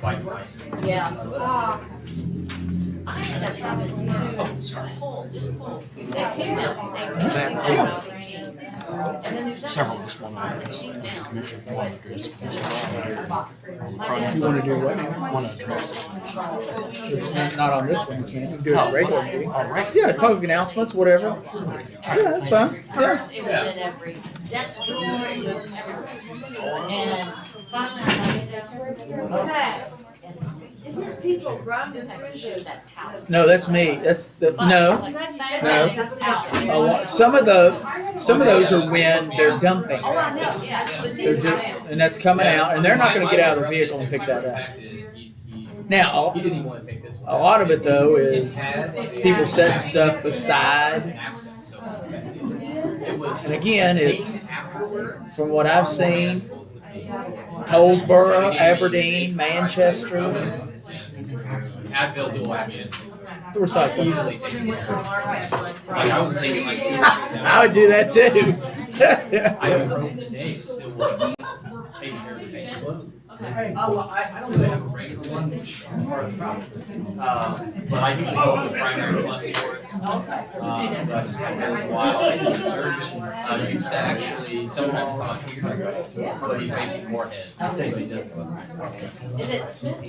White rice. Yeah. I had that problem too. Just pull. They came out, they came out 15. And then there's Several this one. Commissioner You want to do what? Want to address It's not on this one, you can't. You can do it regular meeting. right. Yeah, public announcements, whatever. Yeah, that's fine. Yeah. First, it was in every desk drawer, it was everywhere. And finally, I'm like, okay. These people run the That pallet. No, that's me. That's the, no. Some of those are when they're dumping. Oh, I know, yeah. But They're these just, and that's coming out, and they're not going to get out of their vehicle and pick that up. Now, He didn't even want to take this one. a lot of it though is people setting stuff beside. And again, it's from what I've seen, Colesboro, Aberdeen, Manchester, Advil dual action. the recycling. Easily taken care of. Like, I was thinking like 2 or 3 I would do that too. I haven't broken the day, it's still working. Taking care of the thing. Oh, well, I don't really have a regular one, which is part of the problem. But I usually go with the primary plus for it. But I just haven't done it in a while. I think the surgeon used to actually sometimes come up here, but he's basically more head. Is it Smith?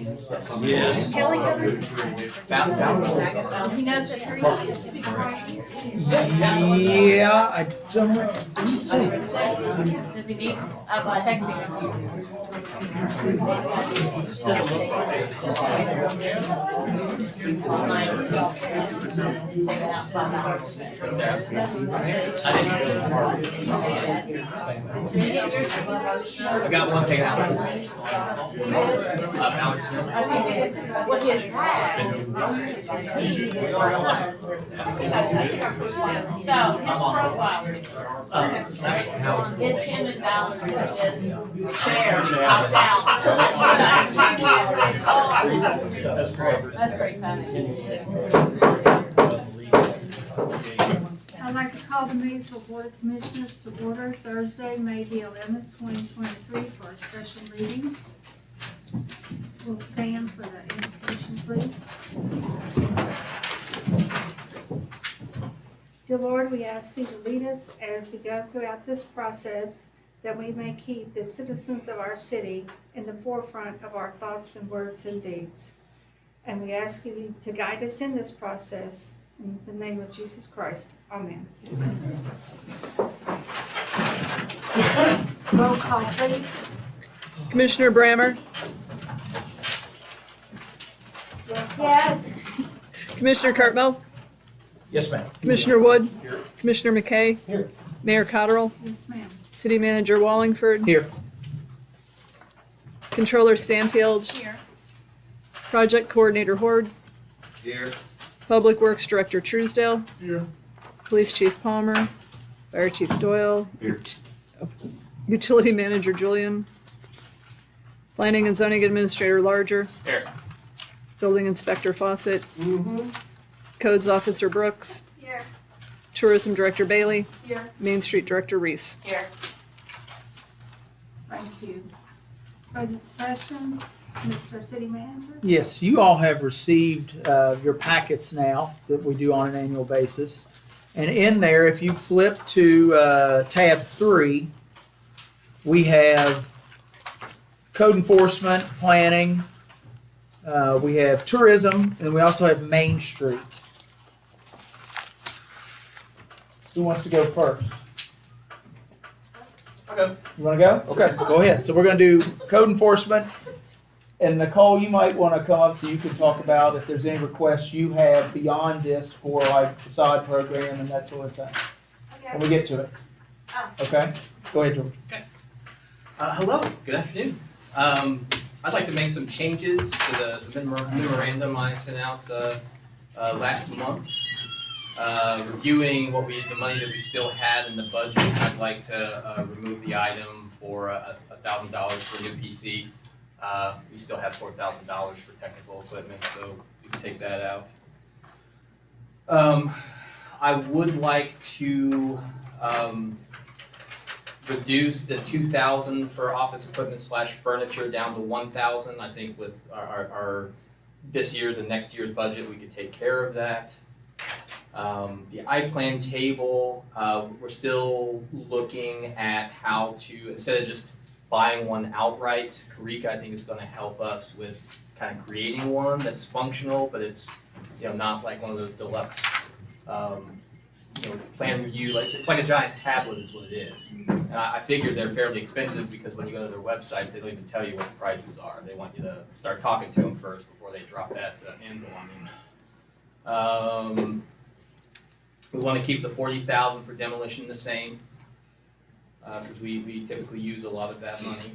Yes. Kelly covered? He knows that three used to be crying. Yeah, I don't. Let me see. Does he need? I was like, heck, I got one taken out. Alex Smith. what is So his profile is him in balance, is chair out balance. So that's what I see. That's great. That's very funny. I'd like to call the Maysville Board of Commissioners to order Thursday, May the 11th, 2023 for a special meeting. We'll stand for the invocation, please. Dear Lord, we ask Thee to lead us as we go throughout this process, that we may keep the citizens of our city in the forefront of our thoughts and words and deeds. And we ask You to guide us in this process. In the name of Jesus Christ, amen. Roll call, please. Commissioner Brammer, Yes. Commissioner Cartmel, Yes, ma'am. Commissioner Wood, Commissioner McKay, Here. Mayor Cotterill, Yes, ma'am. City Manager Wallingford, Here. Controller Stanfield, Here. Project Coordinator Horde, Here. Public Works Director Truesdale, Here. Police Chief Palmer, Fire Chief Doyle, Here. Utility Manager Julian, Planning and Zoning Administrator Larger, Here. Building Inspector Fawcett, Codes Officer Brooks, Here. Tourism Director Bailey, Here. Main Street Director Reese. Here. Thank you. Budget session, Mr. City Manager. Yes, you all have received your packets now that we do on an annual basis. And in there, if you flip to tab 3, we have code enforcement, planning, we have tourism, and we also have Main Street. Who wants to go first? Okay. You want to go? Okay, go ahead. So we're going to do code enforcement. And Nicole, you might want to come up so you can talk about if there's any requests you have beyond this for like facade program and that sort of thing. When we get to it. Okay? Go ahead, George. Hello, good afternoon. I'd like to make some changes to the memorandum I sent out last month. Reviewing the money that we still had in the budget, I'd like to remove the item for $1,000 for a new PC. We still have $4,000 for technical equipment, so we can take that out. I would like to reduced the 2,000 for office equipment / furniture down to 1,000. I think with our this year's and next year's budget, we could take care of that. The iPlan table, we're still looking at how to, instead of just buying one outright, Karika, I think is gonna help us with kind of creating one that's functional, but it's, not like one of those deluxe, plan review, it's like a giant tablet is what it is. And I figured they're fairly expensive because when you go to their websites, they don't even tell you what the prices are. They want you to start talking to them first before they drop that handle on you. We want to keep the 40,000 for demolition the same, because we typically use a lot of that money.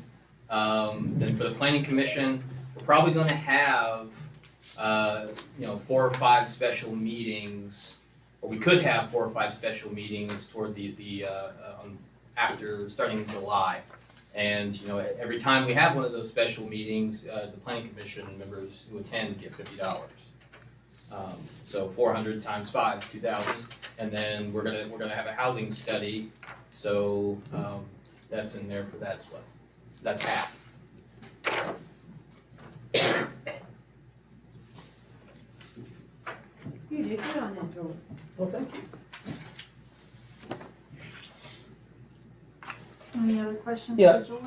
Then for the planning commission, we're probably going to have 4 or 5 special meetings, or we could have 4 or 5 special meetings toward after starting in July. And every time we have one of those special meetings, the planning commission members who attend get $50. So 400 times 5 is 2,000, and then we're gonna have a housing study, so that's in there for that as well. That's half. You did good on that, George. Well, thank you. Any other questions Yeah. for George?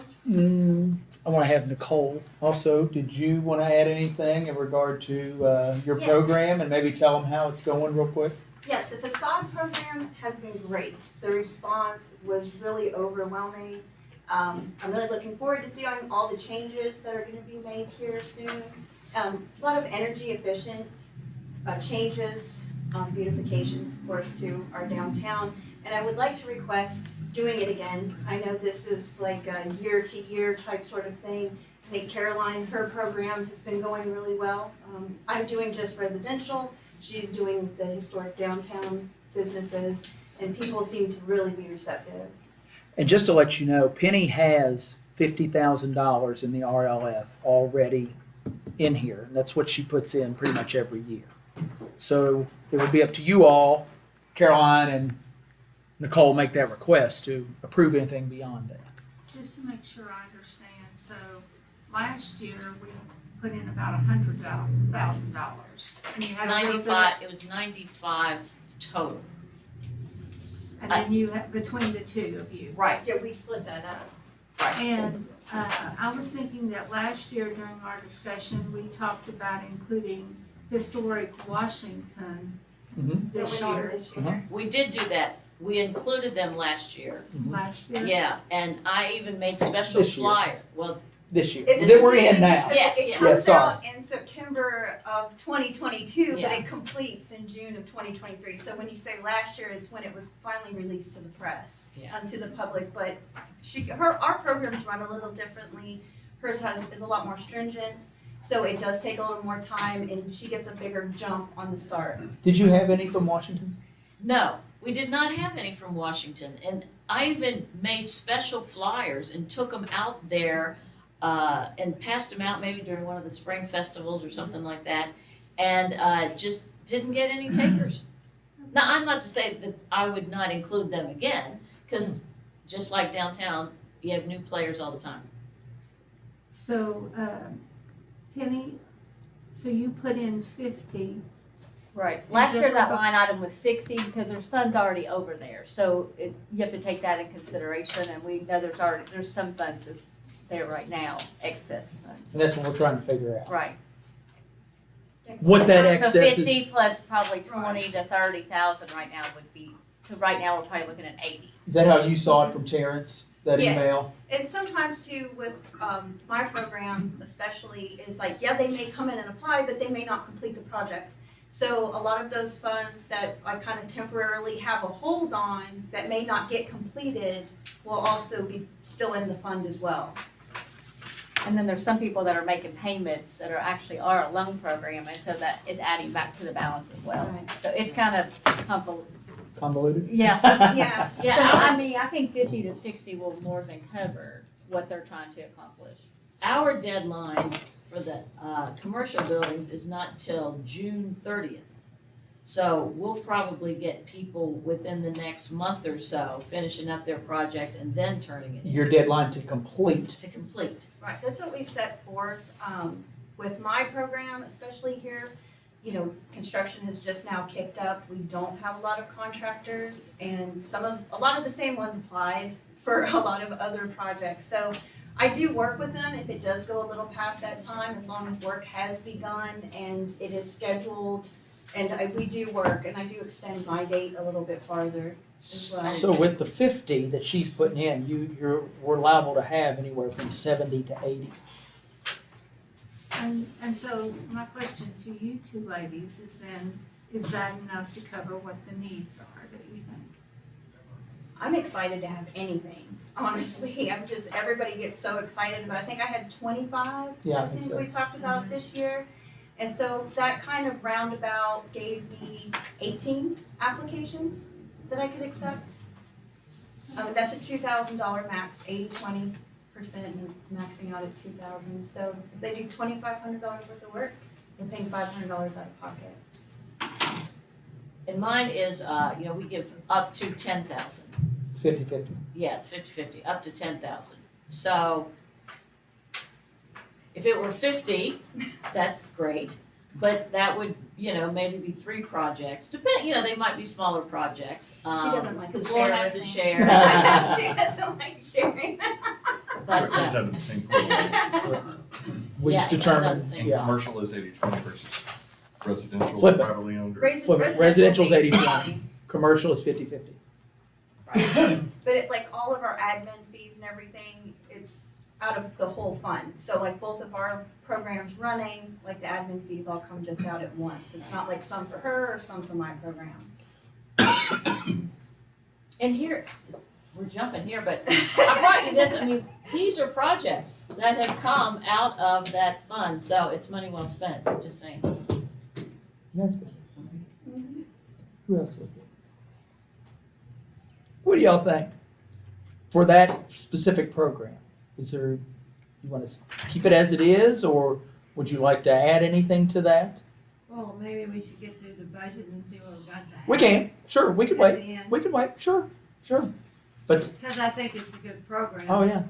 I want to have Nicole also. Did you want to add anything in regard to your Yes. program and maybe tell them how it's going real quick? Yeah, the facade program has been great. The response was really overwhelming. I'm really looking forward to seeing all the changes that are gonna be made here soon. A lot of energy efficient changes, beautifications, of course, to our downtown. And I would like to request doing it again. I know this is like a year-to-year type sort of thing. I think Caroline, her program has been going really well. I'm doing just residential. She's doing the historic downtown businesses, and people seem to really be receptive. And just to let you know, Penny has $50,000 in the RLF already in here. And that's what she puts in pretty much every year. So it would be up to you all, Caroline and Nicole, make that request to approve anything beyond that. Just to make sure I understand, so last year we put in about $100,000. And you had a little bit, 95, it was 95 total. and then you had, between the two of you. Right. Yeah, we split that up. And I was thinking that last year during our discussion, we talked about including historic Washington Mhm. this That went on year, this year. We did do that. We included them last year. last year. Yeah, and I even made special This year. flyer. Well, This year. It's That we're in confusing now. because Yes, It yeah. comes sorry. out in September of 2022, but Yeah. it completes in June of 2023. So when you say last year, it's when it was finally released to the press, Yeah. to the public. But our programs run a little differently. Hers is a lot more stringent, so it does take a little more time, and she gets a bigger jump on the start. Did you have any from Washington? no, we did not have any from Washington. And I even made special flyers and took them out there and passed them out maybe during one of the spring festivals or something like that, and just didn't get any takers. Now, I'm not to say that I would not include them again, because just like downtown, you have new players all the time. So, Penny, so you put in 50. Right. Is Last there year, that prob- line item was 60 because there's funds already over there. So you have to take that in consideration, and we know there's some funds that's there right now, excess funds. And that's what we're trying to figure out. Right. What that So excess is. 50 plus probably 20 to 30,000 right now would be, so right now we're probably looking at 80. Is that how you saw it from Terrence, that Yes. email? And sometimes too, with my program especially, is like, yeah, they may come in and apply, but they may not complete the project. So a lot of those funds that I kind of temporarily have a hold on that may not get completed will also be still in the fund as well. And then there's some people that are making payments that are actually our loan program, and so that is adding back to the balance as well. Right. So it's kind of Convoluted? yeah. Yeah, Yeah, So our- I mean, I think 50 to 60 will more than cover what they're trying to accomplish. Our deadline for the commercial buildings is not till June 30th. So we'll probably get people within the next month or so finishing up their projects and then turning it in Your deadline to complete. to complete. Right, that's what we set forth, with my program, especially here. You know, construction has just now kicked up. We don't have a lot of contractors, and a lot of the same ones applied for a lot of other projects. So I do work with them if it does go a little past that time, as long as work has begun and it is scheduled. And we do work, and I do extend my date a little bit farther as well. So with the 50 that she's putting in, we're liable to have anywhere from 70 to 80. And so my question to you two ladies is then, is that enough to cover what the needs are, do you think? I'm excited to have anything, honestly. Everybody gets so excited, but I think I had 25, Yeah, I think we talked about this year. And so that kind of roundabout gave me 18 applications that I could accept. That's a $2,000 max, 20% and maxing out at 2,000. So if they do $2,500 worth of work, they're paying $500 out of pocket. And mine is, we give up to 10,000. 50-50. Yeah, it's 50-50, up to 10,000. So if it were 50, that's great, but that would, maybe be 3 projects. They might be smaller projects. She doesn't like to Because we'll share have to with me. share. She doesn't like sharing. But, So it comes out of the same pool. We Yeah, just it comes out determined, the same. And yeah. commercial is 80-20 versus residential, Flip it. privately owned. or- Residential's 80-20. Commercial is 50-50. But like all of our admin fees and everything, it's out of the whole fund. So like both of our programs running, like the admin fees all come just out at once. It's not like some for her or some for my program. And here, we're jumping here, but I brought you this, these are projects that have come out of that fund, so it's money well spent, I'm just saying. Yes, but who else is it? What do y'all think for that specific program? You want to keep it as it is, or would you like to add anything to that? Well, maybe we should get through the budget and see what we got there. We can, sure, we could wait. We could wait, sure. But, Because I think it's a good program. oh yeah,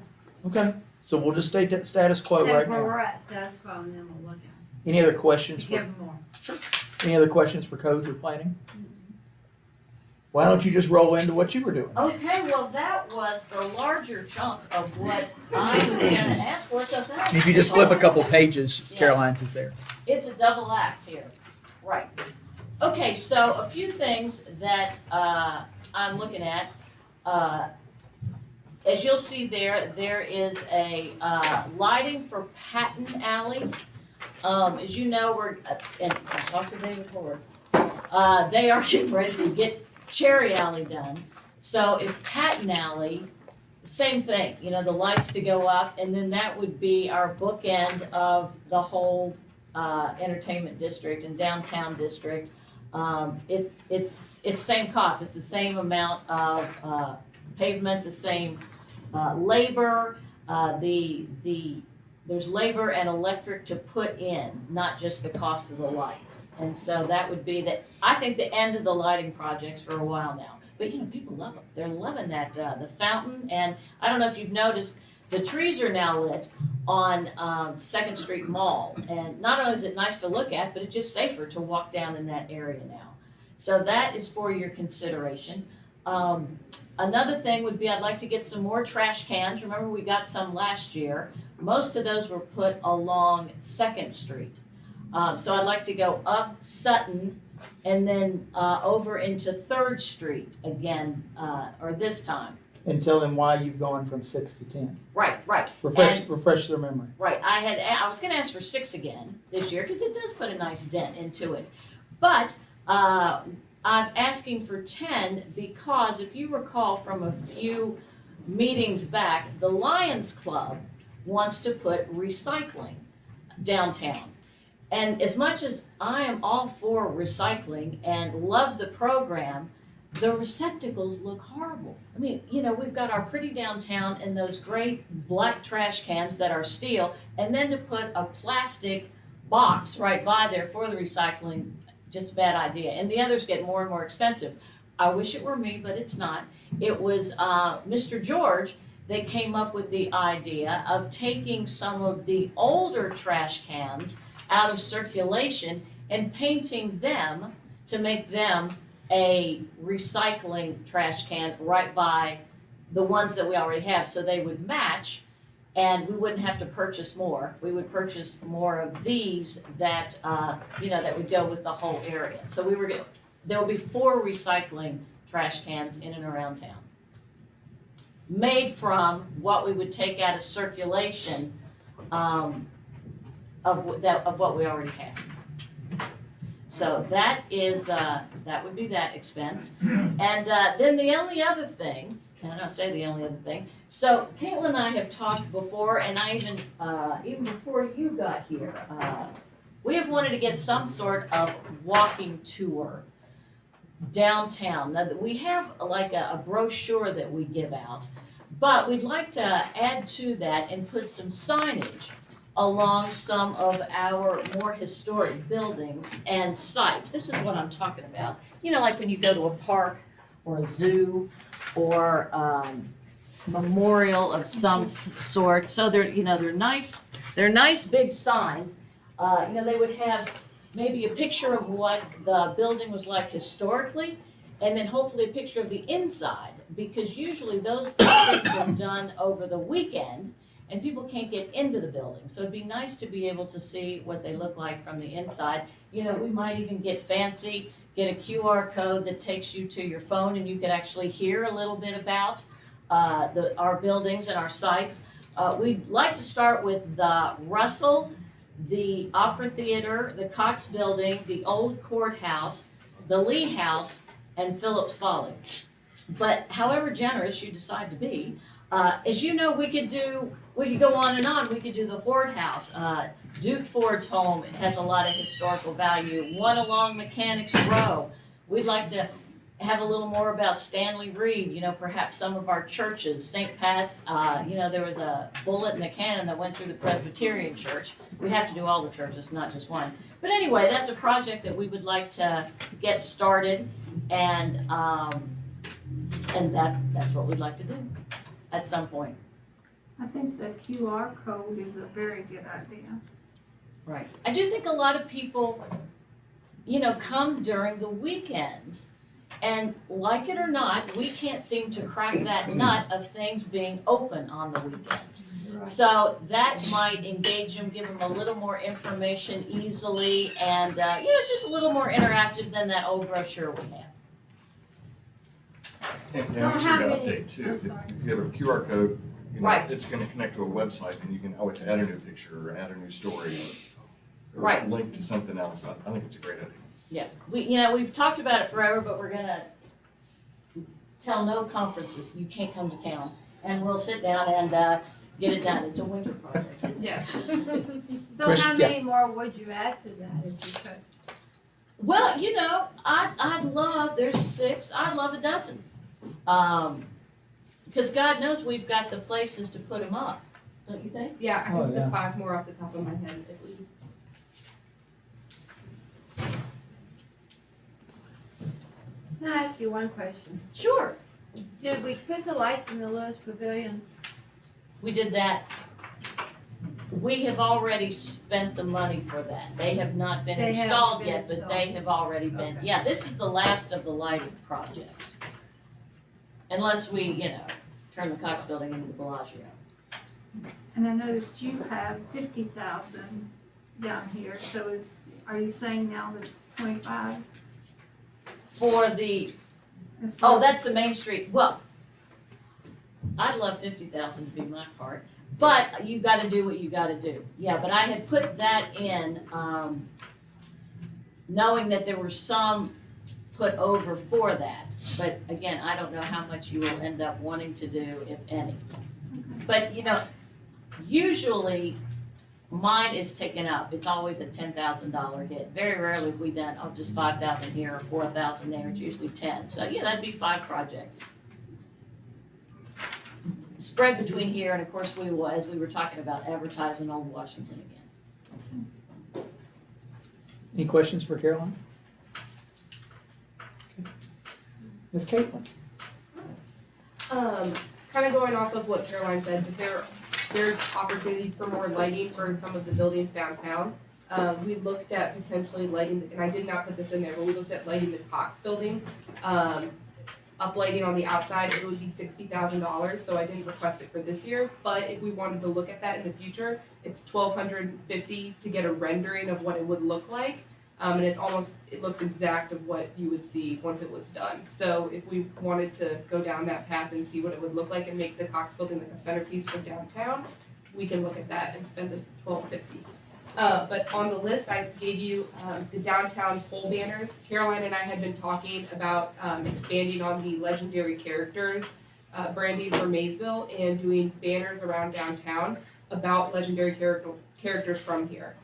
okay. So we'll just stay status quo Stay right where now. we're at, status quo, and then we'll look at Any other it. questions To give for, them more. any other questions for codes or planning? Why don't you just roll into what you were doing? Okay, well, that was the larger chunk of what I was gonna ask for, so thank If you just flip a couple pages, Yeah. Caroline's is there. It's a double act here, right. Okay, so a few things that I'm looking at. As you'll see there is a lighting for Patton Alley. As you know, and I talked to David Ford, they are getting ready to get Cherry Alley done. So if Patton Alley, same thing, the lights to go up, and then that would be our bookend of the whole entertainment district and downtown district. It's same cost, it's the same amount of pavement, the same labor, there's labor and electric to put in, not just the cost of the lights. And so that would be I think the end of the lighting projects for a while now. But people love them. They're loving that, the fountain, and I don't know if you've noticed, the trees are now lit on 2nd Street Mall. And not only is it nice to look at, but it's just safer to walk down in that area now. So that is for your consideration. Another thing would be I'd like to get some more trash cans. Remember, we got some last year. Most of those were put along 2nd Street. So I'd like to go up Sutton and then over into 3rd Street again, or this time. And tell them why you've gone from 6 to 10. Right. Refresh their memory. Right, I was gonna ask for 6 again this year, because it does put a nice dent into it. But, I'm asking for 10 because if you recall from a few meetings back, the Lions Club wants to put recycling downtown. And as much as I am all for recycling and love the program, the receptacles look horrible. We've got our pretty downtown and those great black trash cans that are steel, and then to put a plastic box right by there for the recycling, just a bad idea. And the others get more and more expensive. I wish it were me, but it's not. It was Mr. George that came up with the idea of taking some of the older trash cans out of circulation and painting them to make them a recycling trash can right by the ones that we already have, so they would match and we wouldn't have to purchase more. We would purchase more of these that, that would go with the whole area. So there will be 4 recycling trash cans in and around town, made from what we would take out of circulation of what we already have. So that is, that would be that expense. And then the only other thing, and I don't say the only other thing, so Caitlin and I have talked before, and I even before you got here, we have wanted to get some sort of walking tour downtown. Now, we have like a brochure that we give out, but we'd like to add to that and put some signage along some of our more historic buildings and sites. This is what I'm talking about. You know, like when you go to a park or a zoo or memorial of some sort. So they're nice big signs. They would have maybe a picture of what the building was like historically, and then hopefully a picture of the inside, because usually those things are done over the weekend and people can't get into the building. So it'd be nice to be able to see what they look like from the inside. We might even get fancy, get a QR code that takes you to your phone and you could actually hear a little bit about our buildings and our sites. We'd like to start with the Russell, the Opera Theater, the Cox Building, the Old Courthouse, the Lee House, and Phillips Folly. But however generous you decide to be, as you know, we could go on and on. We could do the Horde House, Duke Ford's home. It has a lot of historical value. One along Mechanics Row. We'd like to have a little more about Stanley Reed, perhaps some of our churches, St. Pat's, there was a bullet in a cannon that went through the Presbyterian Church. We have to do all the churches, not just one. But anyway, that's a project that we would like to get started, and that's what we'd like to do at some point. I think the QR code is a very good idea. Right. I do think a lot of people, come during the weekends, and like it or not, we can't seem to crack that nut of things being open on the weekends. Right. So that might engage them, give them a little more information easily, and it's just a little more interactive than that old brochure we have. And So we should how get an many- update too. I'm sorry. If you have a QR code, Right. it's gonna connect to a website and you can always add a new picture or add a new story or Right. link to something else. I think it's a great idea. Yeah, we've talked about it forever, but we're gonna tell no conferences, you can't come to town. And we'll sit down and get it done. It's a winter project. Yes. Chris, So how yeah. many more would you add to that if you could? Well, I'd love, there's 6, I'd love a dozen. Because God knows we've got the places to put them up, don't you think? Yeah, I Oh, can yeah. think 5 more off the top of my head at least. Can I ask you one question? Sure, Did we put the lights in the Lewis Pavilion? we did that. We have already spent the money for that. They have not been They haven't installed been yet, but installed. they have already been, Okay. yeah, this is the last of the lighting projects. Unless we, turn the Cox Building into the Bellagio. And I noticed you have 50,000 down here, so are you saying now that 25? For the, is oh, what- that's the Main Street, well, I'd love 50,000 to be my part, but you gotta do what you gotta do. Yeah, but I had put that in, knowing that there were some put over for that. But again, I don't know how much you will end up wanting to do, if any. But, usually mine is taken up. It's always a $10,000 hit. Very rarely have we done, just 5,000 here or 4,000 there. It's usually 10. So, that'd be 5 projects. Spread between here, and of course we will, as we were talking about, advertising Old Washington again. Any questions for Caroline? Ms. Caitlin? Kind of going off of what Caroline said, that there's opportunities for more lighting for some of the buildings downtown. We looked at potentially lighting, and I did not put this in there, but we looked at lighting the Cox building. Uplighting on the outside, it would be $60,000, so I didn't request it for this year. But if we wanted to look at that in the future, it's $1,250 to get a rendering of what it would look like. And it looks exact of what you would see once it was done. So if we wanted to go down that path and see what it would look like and make the Cox building like a centerpiece for downtown, we can look at that and spend the $1,250. But on the list, I gave you the downtown pole banners. Caroline and I had been talking about expanding on the legendary characters branding for Maysville and doing banners around downtown about legendary characters from here.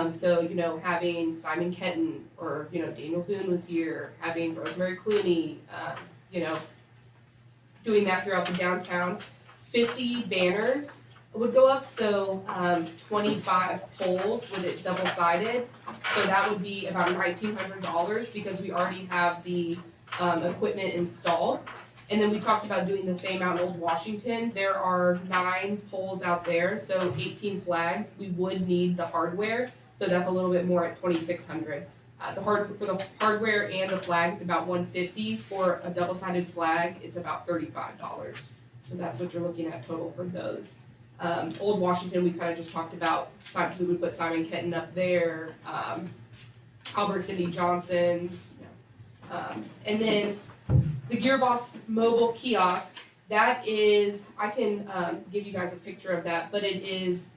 So, having Simon Kenton or, Daniel Boone was here, having Rosemary Clooney, doing that throughout the downtown. 50 banners would go up, so 25 poles with it double-sided. So that would be about $1,900 because we already have the equipment installed. And then we talked about doing the same out in Old Washington. There are 9 poles out there, so 18 flags. We would need the hardware, so that's a little bit more at $2,600. For the hardware and the flag, it's about $150. For a double-sided flag, it's about $35. So that's what you're looking at total for those. Old Washington, we kind of just talked about. We would put Simon Kenton up there, Albert Cindy Johnson, and then the Gearbox mobile kiosk. That is, I can give you guys a picture of that, but it is.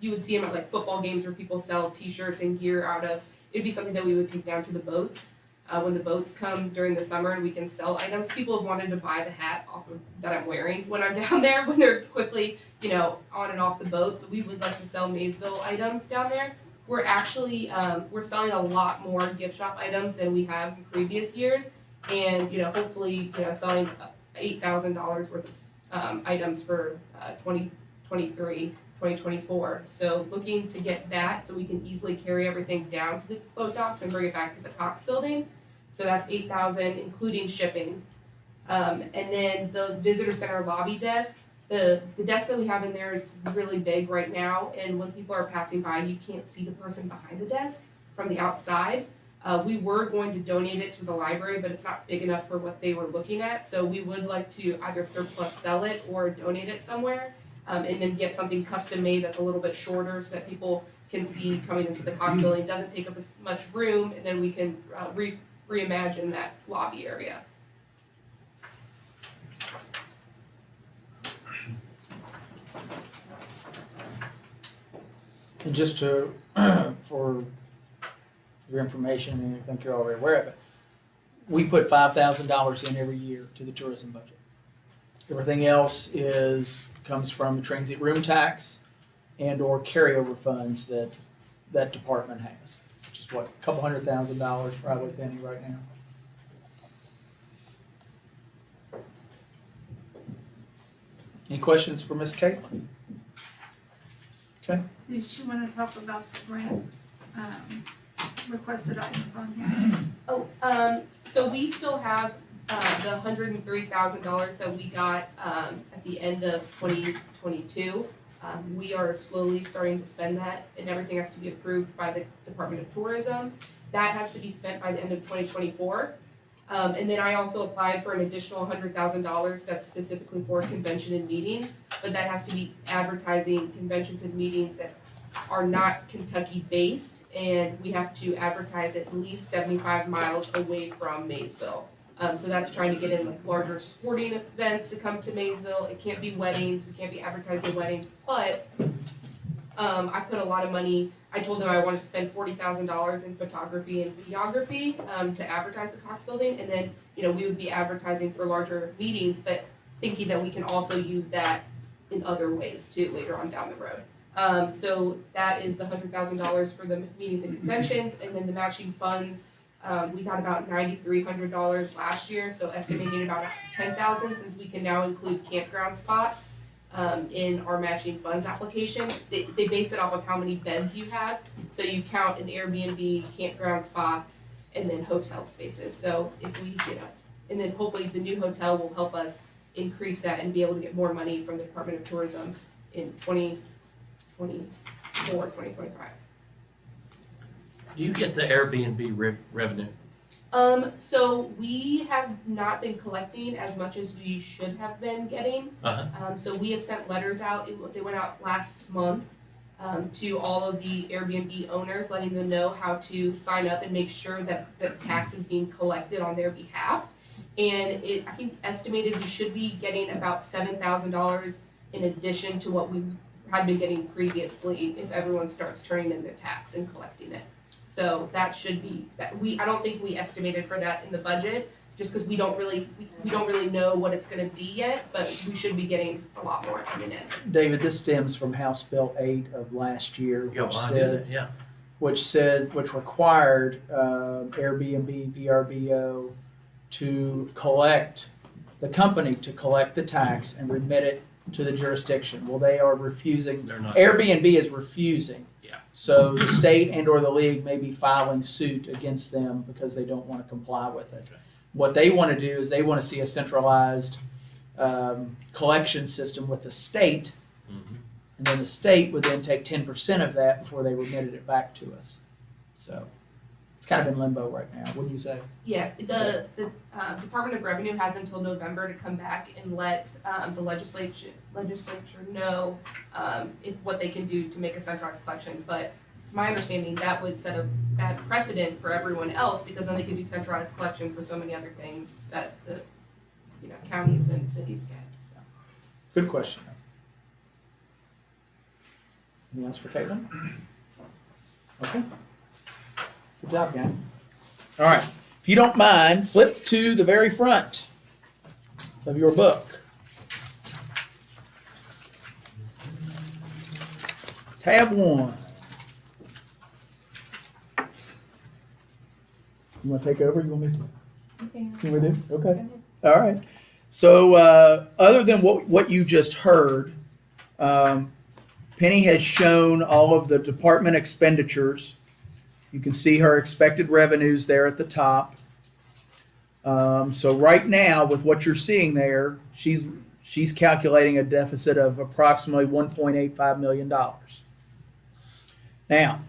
You would see them at like football games where people sell T-shirts and gear out of. It'd be something that we would take down to the boats. When the boats come during the summer and we can sell items, people have wanted to buy the hat off of that I'm wearing when I'm down there, when they're quickly, on and off the boat. So we would like to sell Maysville items down there. We're actually, we're selling a lot more gift shop items than we have in previous years. And, hopefully, selling $8,000 worth of items for 2023, 2024. So looking to get that so we can easily carry everything down to the boat docks and bring it back to the Cox building. So that's $8,000, including shipping. And then the visitor center lobby desk, the desk that we have in there is really big right now. And when people are passing by, you can't see the person behind the desk from the outside. We were going to donate it to the library, but it's not big enough for what they were looking at. So we would like to either surplus sell it or donate it somewhere, and then get something custom made that's a little bit shorter so that people can see coming into the Cox building. It doesn't take up as much room, and then we can reimagine that lobby area. And just to, for your information, and I think you're already aware of it, we put $5,000 in every year to the tourism budget. Everything else comes from the transient room tax and or carryover funds that department has, which is what, a couple $100,000 probably, Penny, right now. Any questions for Ms. Caitlin? Okay. Did you want to talk about the grant requested items on here? So we still have the $103,000 that we got at the end of 2022. We are slowly starting to spend that, and everything has to be approved by the Department of Tourism. That has to be spent by the end of 2024. And then I also applied for an additional $100,000 that's specifically for convention and meetings, but that has to be advertising conventions and meetings that are not Kentucky based, and we have to advertise at least 75 miles away from Maysville. So that's trying to get in like larger sporting events to come to Maysville. It can't be weddings, we can't be advertising weddings, but I put a lot of money. I told them I wanted to spend $40,000 in photography and videography to advertise the Cox building, and then we would be advertising for larger meetings, but thinking that we can also use that in other ways too later on down the road. So that is the $100,000 for the meetings and conventions, and then the matching funds. We got about $9,300 last year, so estimating about $10,000 since we can now include campground spots in our matching funds application. They base it off of how many beds you have, so you count an Airbnb, campground spots, and then hotel spaces. So if and then hopefully the new hotel will help us increase that and be able to get more money from the Department of Tourism in 2024, 2025. Do you get the Airbnb revenue? So we have not been collecting as much as we should have been getting. So we have sent letters out, they went out last month, to all of the Airbnb owners, letting them know how to sign up and make sure that the tax is being collected on their behalf. And I think estimated we should be getting about $7,000 in addition to what we had been getting previously if everyone starts turning in their tax and collecting it. So that should be, I don't think we estimated for that in the budget, just because we don't really know what it's gonna be yet, but we should be getting a lot more coming in. David, this stems from House Bill 8 of last year, which required Airbnb, VRBO to collect, the company to collect the tax and remit it to the jurisdiction. Well, they are refusing. They're not. Airbnb is refusing. Yeah. So the state and or the league may be filing suit against them because they don't want to comply with it. Okay. What they want to do is they want to see a centralized collection system with the state, and then the state would then take 10% of that before they remitted it back to us. So it's kind of in limbo right now, wouldn't you say? Yeah, the Department of Revenue has until November to come back and let the legislature know if what they can do to make a centralized collection. But to my understanding, that would set a bad precedent for everyone else, because then they could do centralized collection for so many other things that the counties and cities get. Good question. Anything else for Caitlin? Okay. Good job, gang. All right. If you don't mind, flip to the very front of your book. Tab 1. You want to take over? You want me to? Okay. Can we do? Okay. All right. So other than what you just heard, Penny has shown all of the department expenditures. You can see her expected revenues there at the top. So right now, with what you're seeing there, she's calculating a deficit of approximately $1.85 million. Now,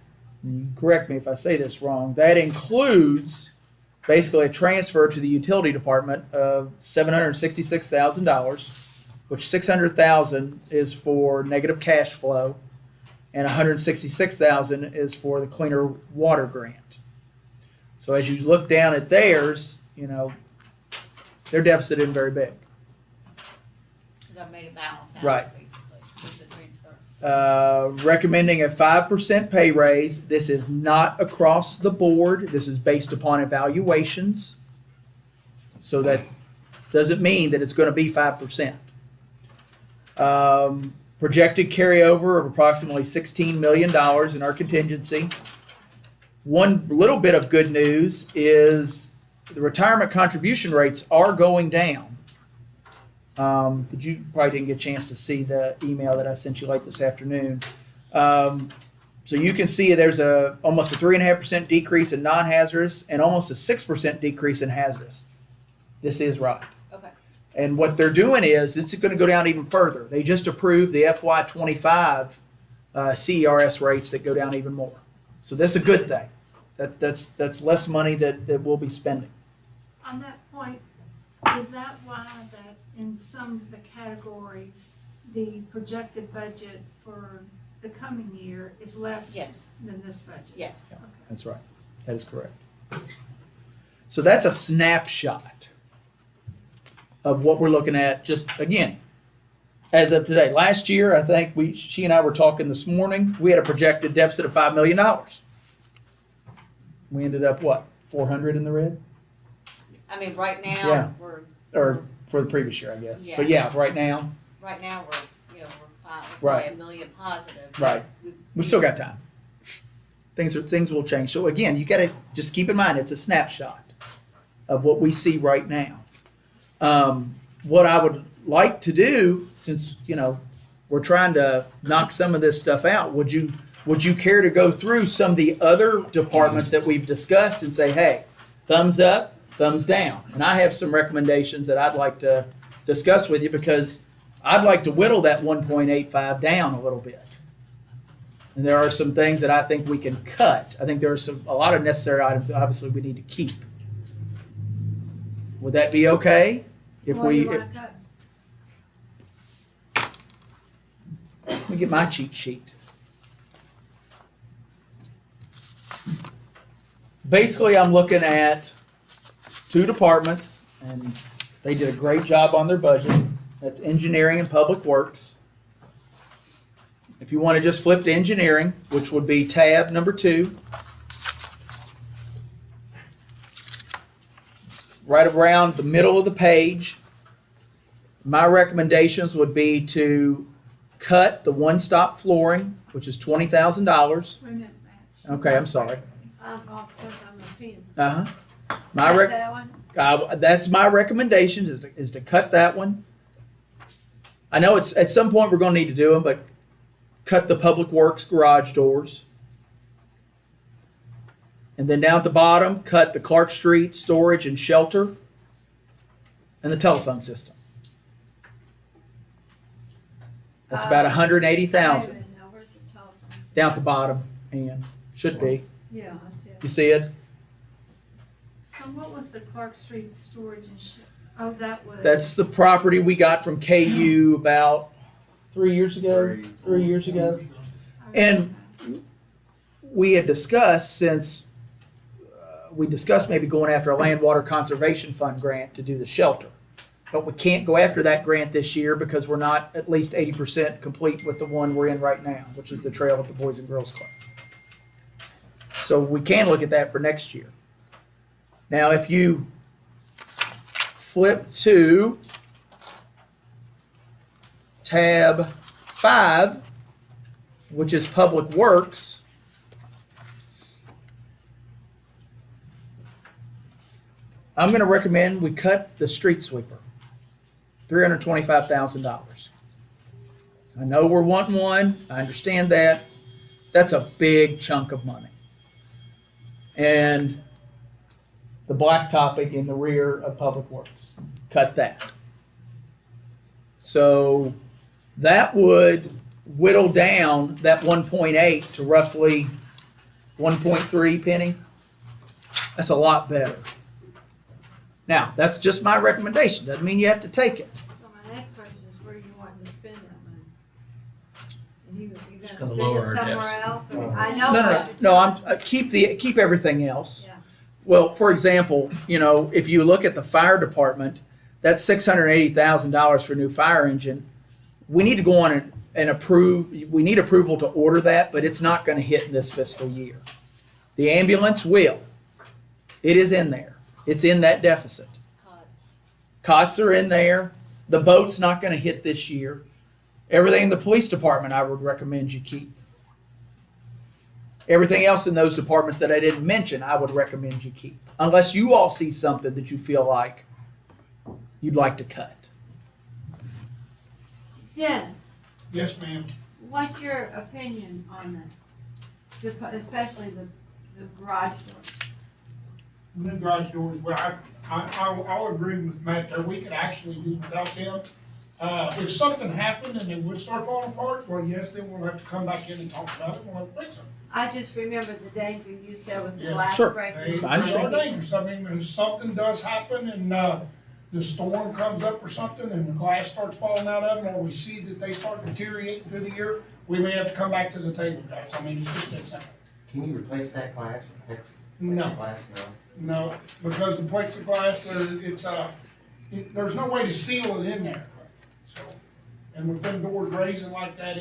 correct me if I say this wrong, that includes basically a transfer to the utility department of $766,000, which $600,000 is for negative cash flow, and $166,000 is for the cleaner water grant. So as you look down at theirs, their deficit isn't very big. Because I've made a balance out, Right. basically, with the transfer. Recommending a 5% pay raise. This is not across the board. This is based upon evaluations. So that doesn't mean that it's going to be 5%. Projected carryover of approximately $16 million in our contingency. One little bit of good news is the retirement contribution rates are going down. But you probably didn't get a chance to see the email that I sent you late this afternoon. So you can see there's almost a 3.5% decrease in non-hazardous and almost a 6% decrease in hazardous. This is right. Okay. And what they're doing is, this is going to go down even further. They just approved the FY25 CERS rates that go down even more. So that's a good thing. That's less money that we'll be spending. On that point, is that why that in some of the categories, the projected budget for the coming year is less Yes. than this budget? Yes. Yeah, that's right. That is correct. So that's a snapshot of what we're looking at, just again, as of today. Last year, I think she and I were talking this morning, we had a projected deficit of $5 million. We ended up, what, 400 in the red? I mean, right now, Yeah. we're For the previous year, I guess. Yeah. But yeah, right now, fine, we're Right. probably $1 million positive. Right. we still got time. Things will change. So again, you got to just keep in mind, it's a snapshot of what we see right now. What I would like to do, since we're trying to knock some of this stuff out, would you care to go through some of the other departments that we've discussed and say, hey, thumbs up, thumbs down. And I have some recommendations that I'd like to discuss with you because I'd like to whittle that 1.85 down a little bit. And there are some things that I think we can cut. I think there are a lot of necessary items that obviously we need to keep. Would that be okay? If What do we, you wanna cut? let me get my cheat sheet. Basically, I'm looking at two departments, and they did a great job on their budget. That's engineering and public works. If you want to just flip to engineering, which would be tab number 2, right around the middle of the page, my recommendations would be to cut the one-stop flooring, which is $20,000. Wait a minute, Matt. Okay, I'm sorry. I'm off because I'm a 10. Uh-huh. My That one? that's my recommendation is to cut that one. I know it's at some point we're going to need to do them, but cut the public works garage doors. And then down at the bottom, cut the Clark Street storage and shelter and the telephone system. That's about Wait a $180,000 minute, now, where's the telephone? down at the bottom, and should be. Yeah, I see it. You see it? So what was the Clark Street storage and oh, that was. That's the property we got from KU about 3 years ago. 3 years ago. And we had discussed we discussed maybe going after a land water conservation fund grant to do the shelter. But we can't go after that grant this year because we're not at least 80% complete with the one we're in right now, which is the trail at the Boys and Girls Club. So we can look at that for next year. Now, if you flip to tab 5, which is Public Works, I'm going to recommend we cut the street sweeper, $325,000. I know we're wanting one. I understand that. That's a big chunk of money. And the blacktopping in the rear of Public Works, cut that. So that would whittle down that 1.8 to roughly 1.3 penny. That's a lot better. Now, that's just my recommendation. Doesn't mean you have to take it. So my next question is where you want to spend that money? And you're It's gonna gonna lower spend it our somewhere deficit. else? Or I know. No, what no, you're I'm keep everything else. Yeah. Well, for example, if you look at the fire department, that's $680,000 for a new fire engine. We need to go on and approve. We need approval to order that, but it's not going to hit in this fiscal year. The ambulance will. It is in there. It's in that deficit. Cots are in there. The boat's not going to hit this year. Everything in the police department, I would recommend you keep. Everything else in those departments that I didn't mention, I would recommend you keep. Unless you all see something that you feel like you'd like to cut. Dennis, Yes, ma'am. what's your opinion on especially the garage door? New garage doors, well, I'll agree with Matt there, we could actually do without them. If something happened and they would start falling apart, well, yes, then we'll have to come back in and talk about it, we'll have to fix them. I just remember the danger you said with the Yes. glass Sure. breaking. They I understand. are dangerous, I mean, if something does happen and, the storm comes up or something and the glass starts falling out of them, or we see that they start deteriorating through the year, we may have to come back to the table, guys, I mean, it's just that simple. Can you replace that glass with No. plexiglass? No. No, because the plexiglass, there's no way to seal it in there. So, and with them doors raising like that,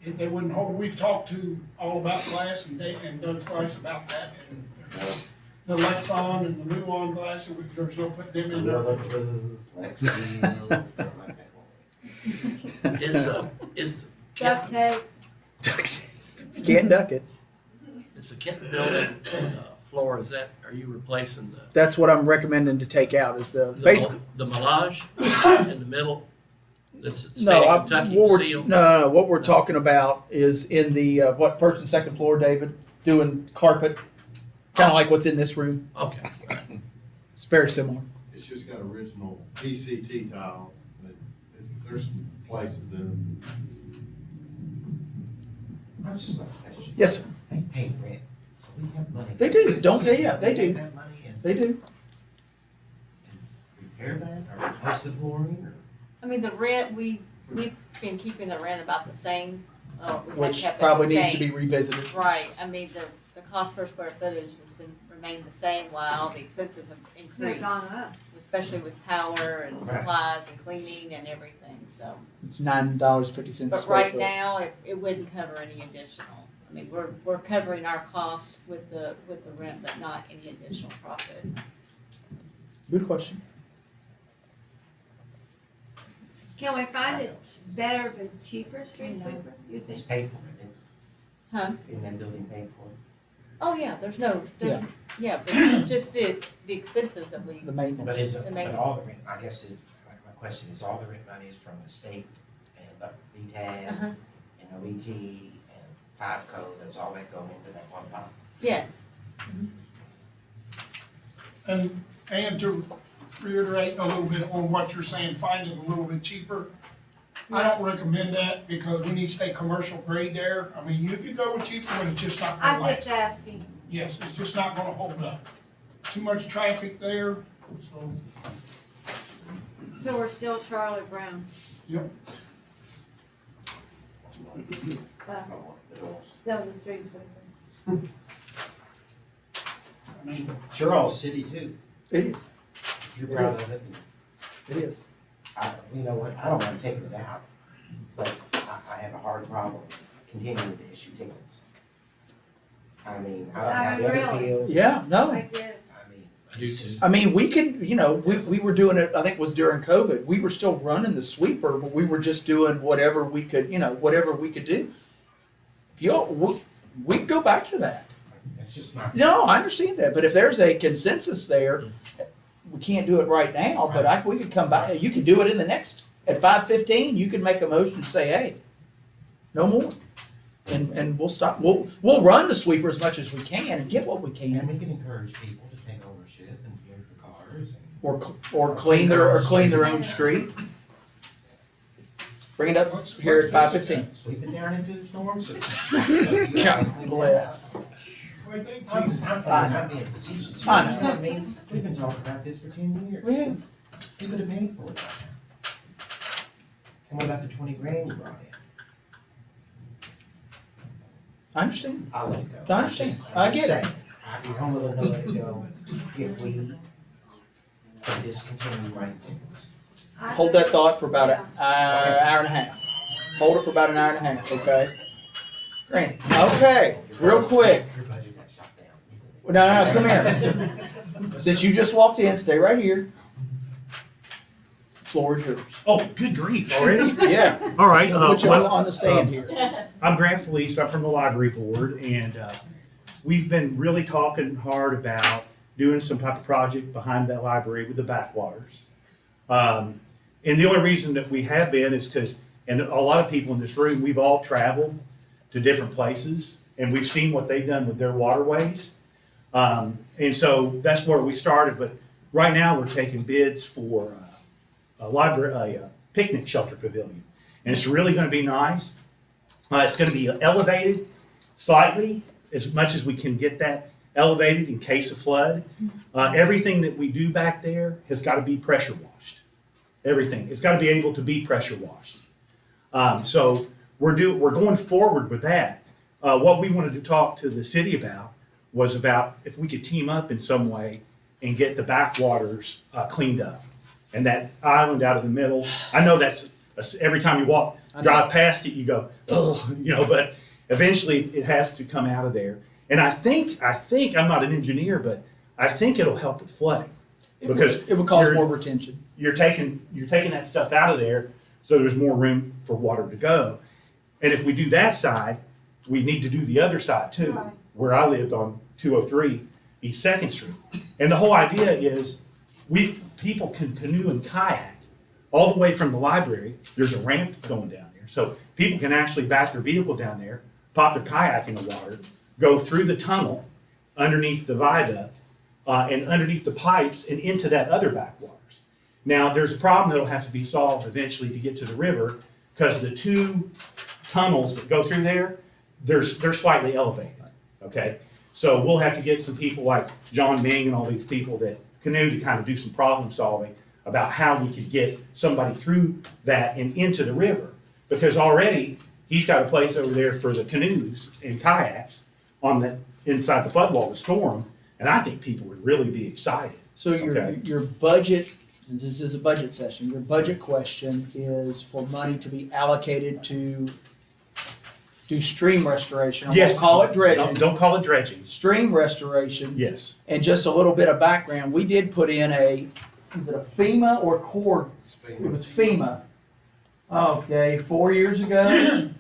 they wouldn't hold. We've talked to all about glass and Doug's glass about that. And there's the Lexon and the Luon glass, there's no putting them in there. Flex seal. Is Duct tape. You can't duck it. the Kenton building floor, are you replacing That's what I'm recommending to take out is the basically. the melange in the middle? That's No, state of Kentucky seal? no. What we're talking about is in the what first and second floor, David, doing carpet, kind of like what's in this room. Okay. It's very similar. It's just got original PCT tile, but there's some places in I was just gonna question. Yes, sir. They pay rent, so we have money. They do, don't they? Yeah, they take do. that money and They do. repair that or replace the flooring or? I mean, the rent, we've been keeping the rent about the same. We have Which kept it probably the needs to same. be revisited. Right, I mean, the cost per square footage has remained the same while the expenses have They've increased. gone up. Especially with power and Right. supplies and cleaning and everything, so. It's $9.50 a But square right foot. now, it wouldn't cover any additional. I mean, we're covering our costs with the rent, but not any additional profit. Good question. Can we find it better but cheaper street sweeper, you It's think? paid for it, Huh? in that building paid for it. Oh, yeah, there's no, yeah, but just the expenses that we, The But maintenance. is To it, make but it- all the rent, I guess my question is all the rent money is from the state and VTAB Uh-huh. and OET and 5 code, those all that go into that one pot? yes. And to reiterate a little bit on what you're saying, find it a little bit cheaper. I don't recommend that because we need to stay commercial grade there. I mean, you could go with cheaper, but it's just not gonna I'm last. just asking. Yes, it's just not gonna hold up. Too much traffic there, so, So we're still Charlotte Brown. yep. No, the street sweeper. I mean, Sure, all city too, It is. if you're proud of it. It is. You know what, I don't mind taking it out, but I have a hard problem continuing to issue tickets. I mean, I have the other Really? fields. Yeah, no. I did. I mean, I do too. I mean, we could, we were doing it, I think it was during COVID. We were still running the sweeper, but we were just doing whatever we could, whatever we could do. If y'all, we could go back to that. it's just not. No, I understand that, but if there's a consensus there, we can't do it right now, but we could come back, you could do it in the next, at 5:15, you could make a motion and say, hey, no more. And we'll stop, we'll run the sweeper as much as we can and get what we And can. we can encourage people to take ownership and give the cars and. Or clean their own street. Bring it up here at 5:15. Sweep it down into the storms. God bless. I think I'm being facetious. I know. You what I mean? We've been talking about this for 10 years. We have. You could have paid for it. And what about the 20 grand you brought in? I understand. I'll let it go. I understand. I get it. I'd be humble enough to let it go if we can discontinue writing tickets. Hold that thought for about an hour and a half. Hold it for about an hour and a half, okay? Great. Okay, real quick. Your budget got shot down. No, come here. Since you just walked in, stay right here. Floor is yours. Oh, good grief, already? Yeah. All right. Put you well, on the stand here. I'm Grant Felice, I'm from the library board, and we've been really talking hard about doing some type of project behind that library with the backwaters. And the only reason that we have been is because, and a lot of people in this room, we've all traveled to different places, and we've seen what they've done with their waterways. And so that's where we started, but right now we're taking bids for a picnic shelter pavilion. And it's really gonna be nice. It's gonna be elevated slightly, as much as we can get that elevated in case of flood. Everything that we do back there has gotta be pressure washed. Everything, it's gotta be able to be pressure washed. So we're going forward with that. What we wanted to talk to the city about was about if we could team up in some way and get the backwaters cleaned up. And that island out of the middle, I know that's, every time you drive past it, you go, oh, but eventually it has to come out of there. And I think, I'm not an engineer, but I think it'll help with flooding. Because it would cause more retention. You're taking that stuff out of there, so there's more room for water to go. And if we do that side, we need to do the other side too, Right. where I lived on 203 East 2nd Street. And the whole idea is people can canoe and kayak all the way from the library. There's a ramp going down there. So people can actually back their vehicle down there, pop their kayak in the water, go through the tunnel underneath the viaduct, and underneath the pipes and into that other backwaters. Now, there's a problem that'll have to be solved eventually to get to the river, because the two tunnels that go through there, they're slightly elevated, okay? So we'll have to get some people like John Ming and all these people that canoe to kind of do some problem solving about how we could get somebody through that and into the river. Because already, he's got a place over there for the canoes and kayaks on the, inside the floodwall to store them, and I think people would really be excited. So Okay. your budget, since this is a budget session, your budget question is for money to be allocated to do stream restoration. I won't Yes. call it dredging. Don't call it dredging. Stream restoration. Yes. And just a little bit of background, we did put in is it a FEMA or Corps? It was FEMA. Okay, 4 years ago,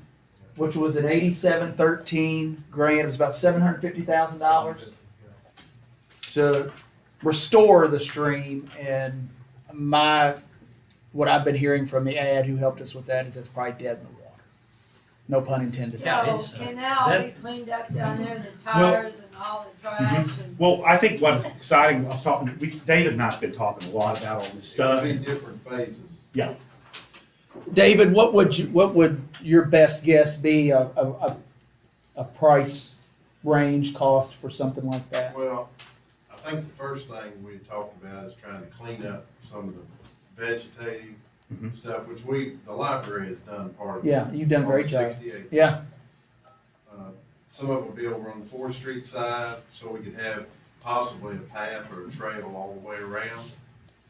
which was an 8713 grant. It was about $750,000 to restore the stream. And what I've been hearing from the ad who helped us with that is it's probably dead in the water. No pun intended. Yeah, So can that all be cleaned up down there, the tires and all the trash and? Well, I think what's exciting, I was talking, David and I have been talking a lot about all this stuff. It'll be different phases. Yeah. David, what would your best guess be a price range cost for something like that? Well, I think the first thing we talked about is trying to clean up some of the vegetative stuff, which the library has done part of it. Yeah, you've done a great job. 68. Yeah. Some of it will be over on the 4th Street side, so we could have possibly a path or a trail all the way around.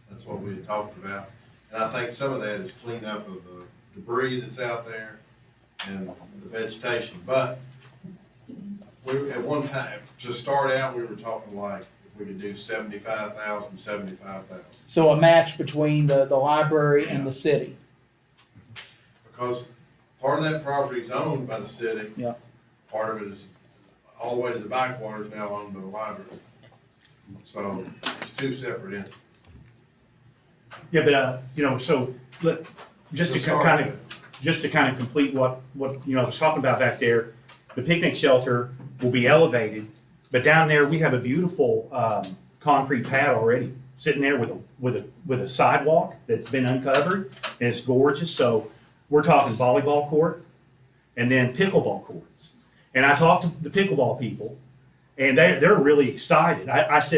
That's what we had talked about. And I think some of that is cleanup of the debris that's out there and the vegetation. But at one time, to start out, we were talking like if we could do 75,000, 75,000. So a match between the library and the city. Because part of that property is owned by the city. Yeah. Part of it is all the way to the backwaters now owned by the library. So it's two separate entities. Yeah, but, so just to kind of complete what, I was talking about back there, the picnic shelter will be elevated, but down there, we have a beautiful, concrete pad already, sitting there with a sidewalk that's been uncovered, and it's gorgeous. So we're talking volleyball court and then pickleball courts. And I talked to the pickleball people, and they're really excited. I asked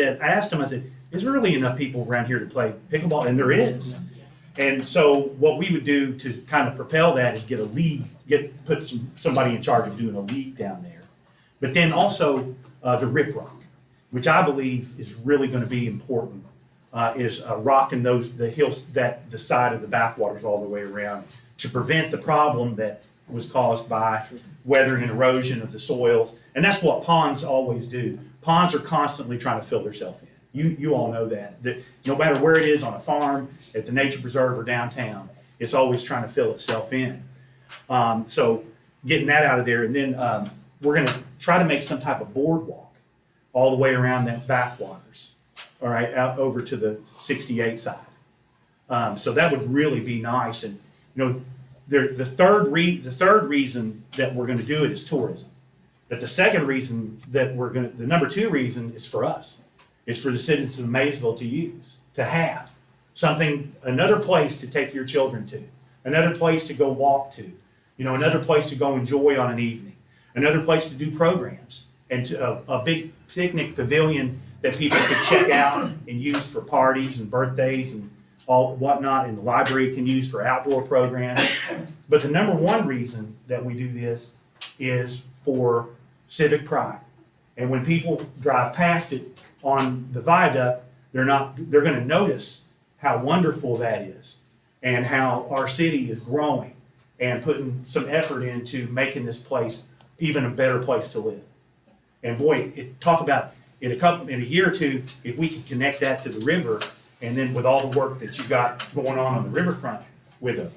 them, I said, is there really enough people around here to play pickleball? And there is. And so what we would do to kind of propel that is get a league, put somebody in charge of doing a league down there. But then also the rip rock, which I believe is really going to be important, is rocking the hills, the side of the backwaters all the way around to prevent the problem that was caused by weathering and erosion of the soils. And that's what ponds always do. Ponds are constantly trying to fill themselves in. You all know that no matter where it is on a farm, at the nature preserve or downtown, it's always trying to fill itself in. So getting that out of there, and then we're going to try to make some type of boardwalk all the way around that backwaters, all right, out over to the 68 side. So that would really be nice. And the third reason that we're going to do it is tourism. But the second reason that the number two reason is for us. It's for the citizens of Maysville to use, to have something, another place to take your children to, another place to go walk to, another place to go enjoy on an evening, another place to do programs, and a big picnic pavilion that people could check out and use for parties and birthdays and all whatnot, and the library can use for outdoor programs. But the number one reason that we do this is for civic pride. And when people drive past it on the viaduct, they're going to notice how wonderful that is and how our city is growing and putting some effort into making this place even a better place to live. And boy, talk about in a year or two, if we could connect that to the river, and then with all the work that you got going on the riverfront with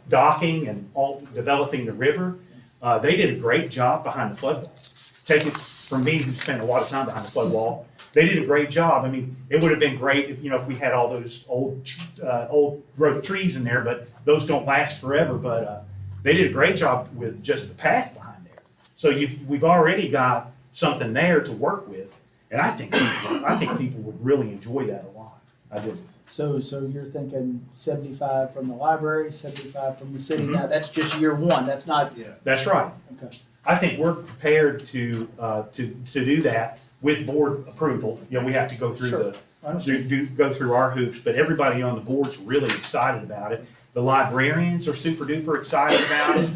docking and all developing the river, they did a great job behind the flood wall. Take it from me, who spent a lot of time behind the flood wall. They did a great job. I mean, it would have been great if we had all those old growth trees in there, but those don't last forever. But they did a great job with just the path behind there. So we've already got something there to work with, And I think people would really enjoy that a lot. I do. So you're thinking 75 from the library, 75 from the city. Now, that's just year one. That's not, Yeah. That's right. okay. I think we're prepared to do that with board approval. You know, we have to go through Sure. I understand. go through our hoops, but everybody on the board's really excited about it. The librarians are super duper excited about it.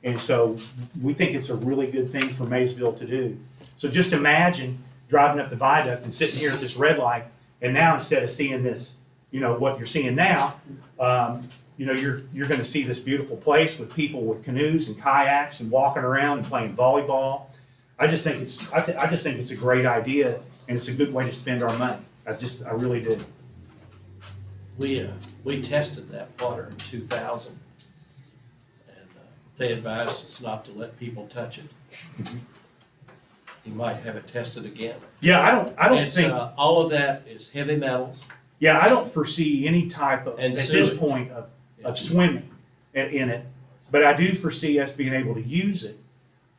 And so we think it's a really good thing for Maysville to do. So just imagine driving up the viaduct and sitting here at this red light, and now instead of seeing this, you know, what you're seeing now, you know, you're gonna see this beautiful place with people with canoes and kayaks and walking around and playing volleyball. I just think it's a great idea, and it's a good way to spend our money. I really do. We tested that water in 2000, and they advised us not to let people touch it. You might have it tested again. Yeah, I don't It's, think, all of that is heavy metals. yeah, I don't foresee any type of, at And this sewage. point, of swimming in it. But I do foresee us being able to use it.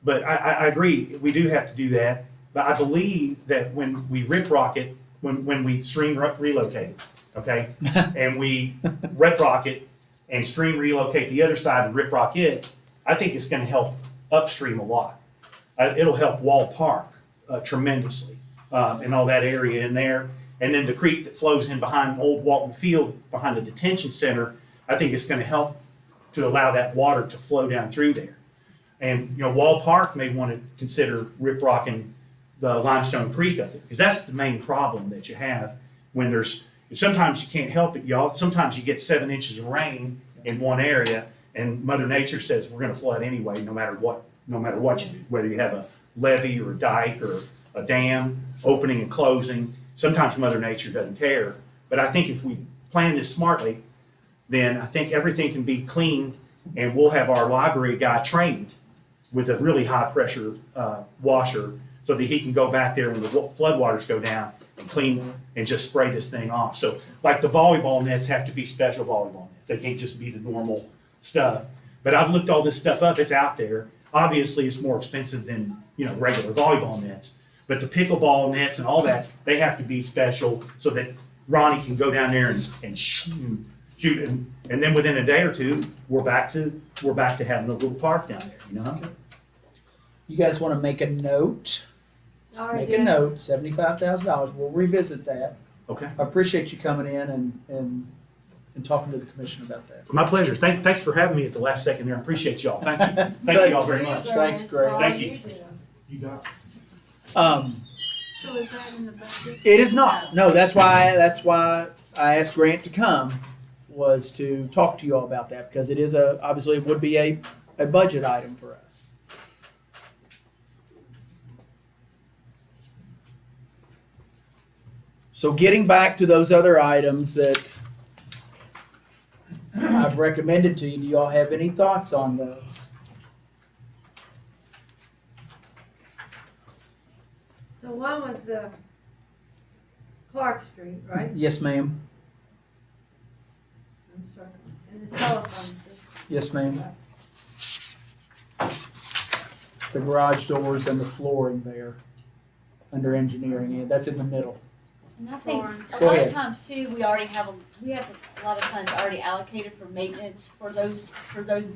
But I agree, we do have to do that. But I believe that when we riprock it, when we stream relocate it, okay? And we riprock it and stream relocate the other side and riprock it, I think it's gonna help upstream a lot. It'll help Wall Park tremendously, and all that area in there. And then the creek that flows in behind Old Walton Field, behind the detention center, I think it's gonna help to allow that water to flow down through there. And, you know, Wall Park may want to consider riprocking the Limestone Creek up there, because that's the main problem that you have when sometimes you can't help it, y'all. Sometimes you get 7 inches of rain in one area, and Mother Nature says we're gonna flood anyway, no matter what you do, whether you have a levee or a dike or a dam opening and closing. Sometimes Mother Nature doesn't care. But I think if we plan this smartly, then I think everything can be cleaned, and we'll have our library guy trained with a really high pressure washer so that he can go back there when the floodwaters go down and clean and just spray this thing off. So like the volleyball nets have to be special volleyball nets. They can't just be the normal stuff. But I've looked all this stuff up. It's out there. Obviously, it's more expensive than, you know, regular volleyball nets. But the pickleball nets and all that, they have to be special so that Ronnie can go down there and shoot. And then within a day or two, we're back to having a little park down there, you know? You guys want to make a note? Just Alright, make a yeah. note, $75,000. We'll revisit that. Okay. I appreciate you coming in and talking to the commission about that. My pleasure. Thanks for having me at the last second there. I appreciate y'all. Thank you. Thank you all very much. Thanks, Greg. Thank you. You got it. So is that in the budget? It is not. No, that's why I asked Grant to come, was to talk to you all about that, because it is obviously it would be a budget item for us. So getting back to those other items that I've recommended to you, do y'all have any thoughts on those? So one was the Clark Street, right? Yes, ma'am. I'm sorry. And the telephone system. Yes, ma'am. The garage doors and the flooring there under engineering, and that's in the middle. And I think a Go lot ahead. of times too, we have a lot of funds already allocated for maintenance for those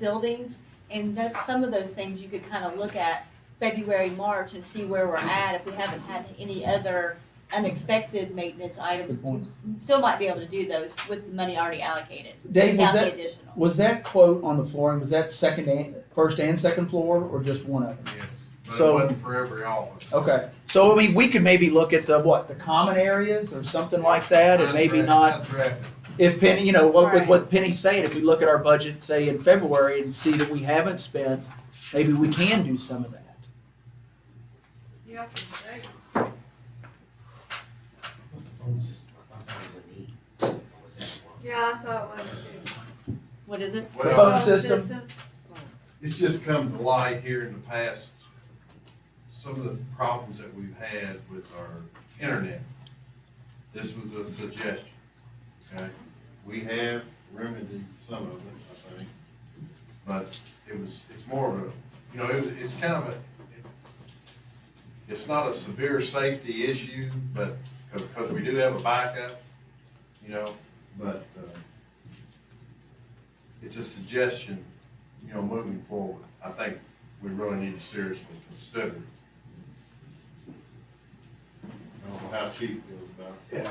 buildings. And that's some of those things you could kind of look at February, March and see where we're at. If we haven't had any other unexpected maintenance items, Good point. we still might be able to do those with the money already allocated. Dave, without the additional. was that quote on the flooring, was that first and second floor, or just one of them? Yes, but So- it wasn't for every office. Okay, so I mean, we could maybe look at the common areas or something like that, and maybe not, if Penny, you know, with what Penny's saying, if we look at our budget, say in February, and see that we haven't spent, maybe we can do some of that. Yeah. Phone system, I thought it was a need. Was that one? Yeah, I thought it was too. What is it? The Well, phone system, it's just come to light here in the past, some of the problems that we've had with our internet. This was a suggestion, okay? We have remedied some of it, I think, but it's more of a, it's kind of it's not a severe safety issue, but, because we do have a backup, you know, but, it's a suggestion, you know, moving forward. I think we really need to seriously consider it. I don't know how Chief feels about it.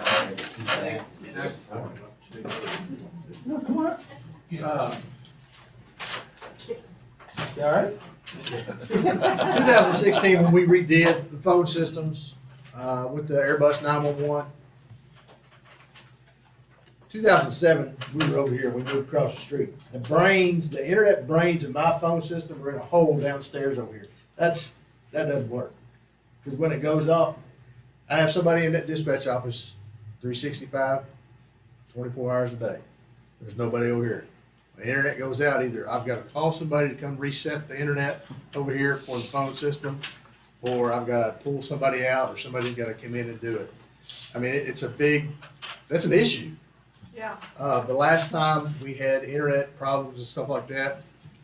No, come on up. You all right? 2016, when we redid the phone systems with the Airbus 911. 2007, we were over here, we moved across the street. The brains, the internet brains in my phone system are in a hole downstairs over here. That doesn't work. Because when it goes off, I have somebody in that dispatch office 365, 24 hours a day. There's nobody over here. The internet goes out, either I've got to call somebody to come reset the internet over here for the phone system, or I've got to pull somebody out, or somebody's got to come in and do it. I mean, that's an issue. Yeah. The last time we had internet problems and stuff like that,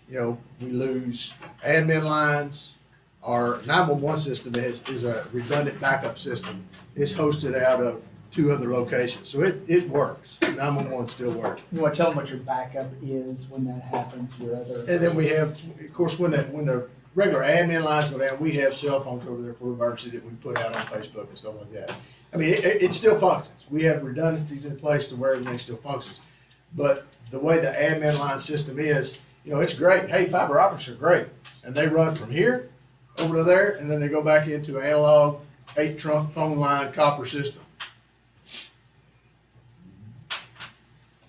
you know, we lose admin lines. Our 911 system is a redundant backup system. It's hosted out of 2 other locations, so it works. 911 still works. You want to tell them what your backup is when that happens, your other. And then we have, of course, when the regular admin lines go down, we have cell phones over there for emergency that we put out on Facebook and stuff like that. I mean, it still functions. We have redundancies in place to where everything still functions. But the way the admin line system is, you know, it's great. Hey, fiber optics are great. And they run from here over to there, and then they go back into an analog 8-trunk phone line copper system.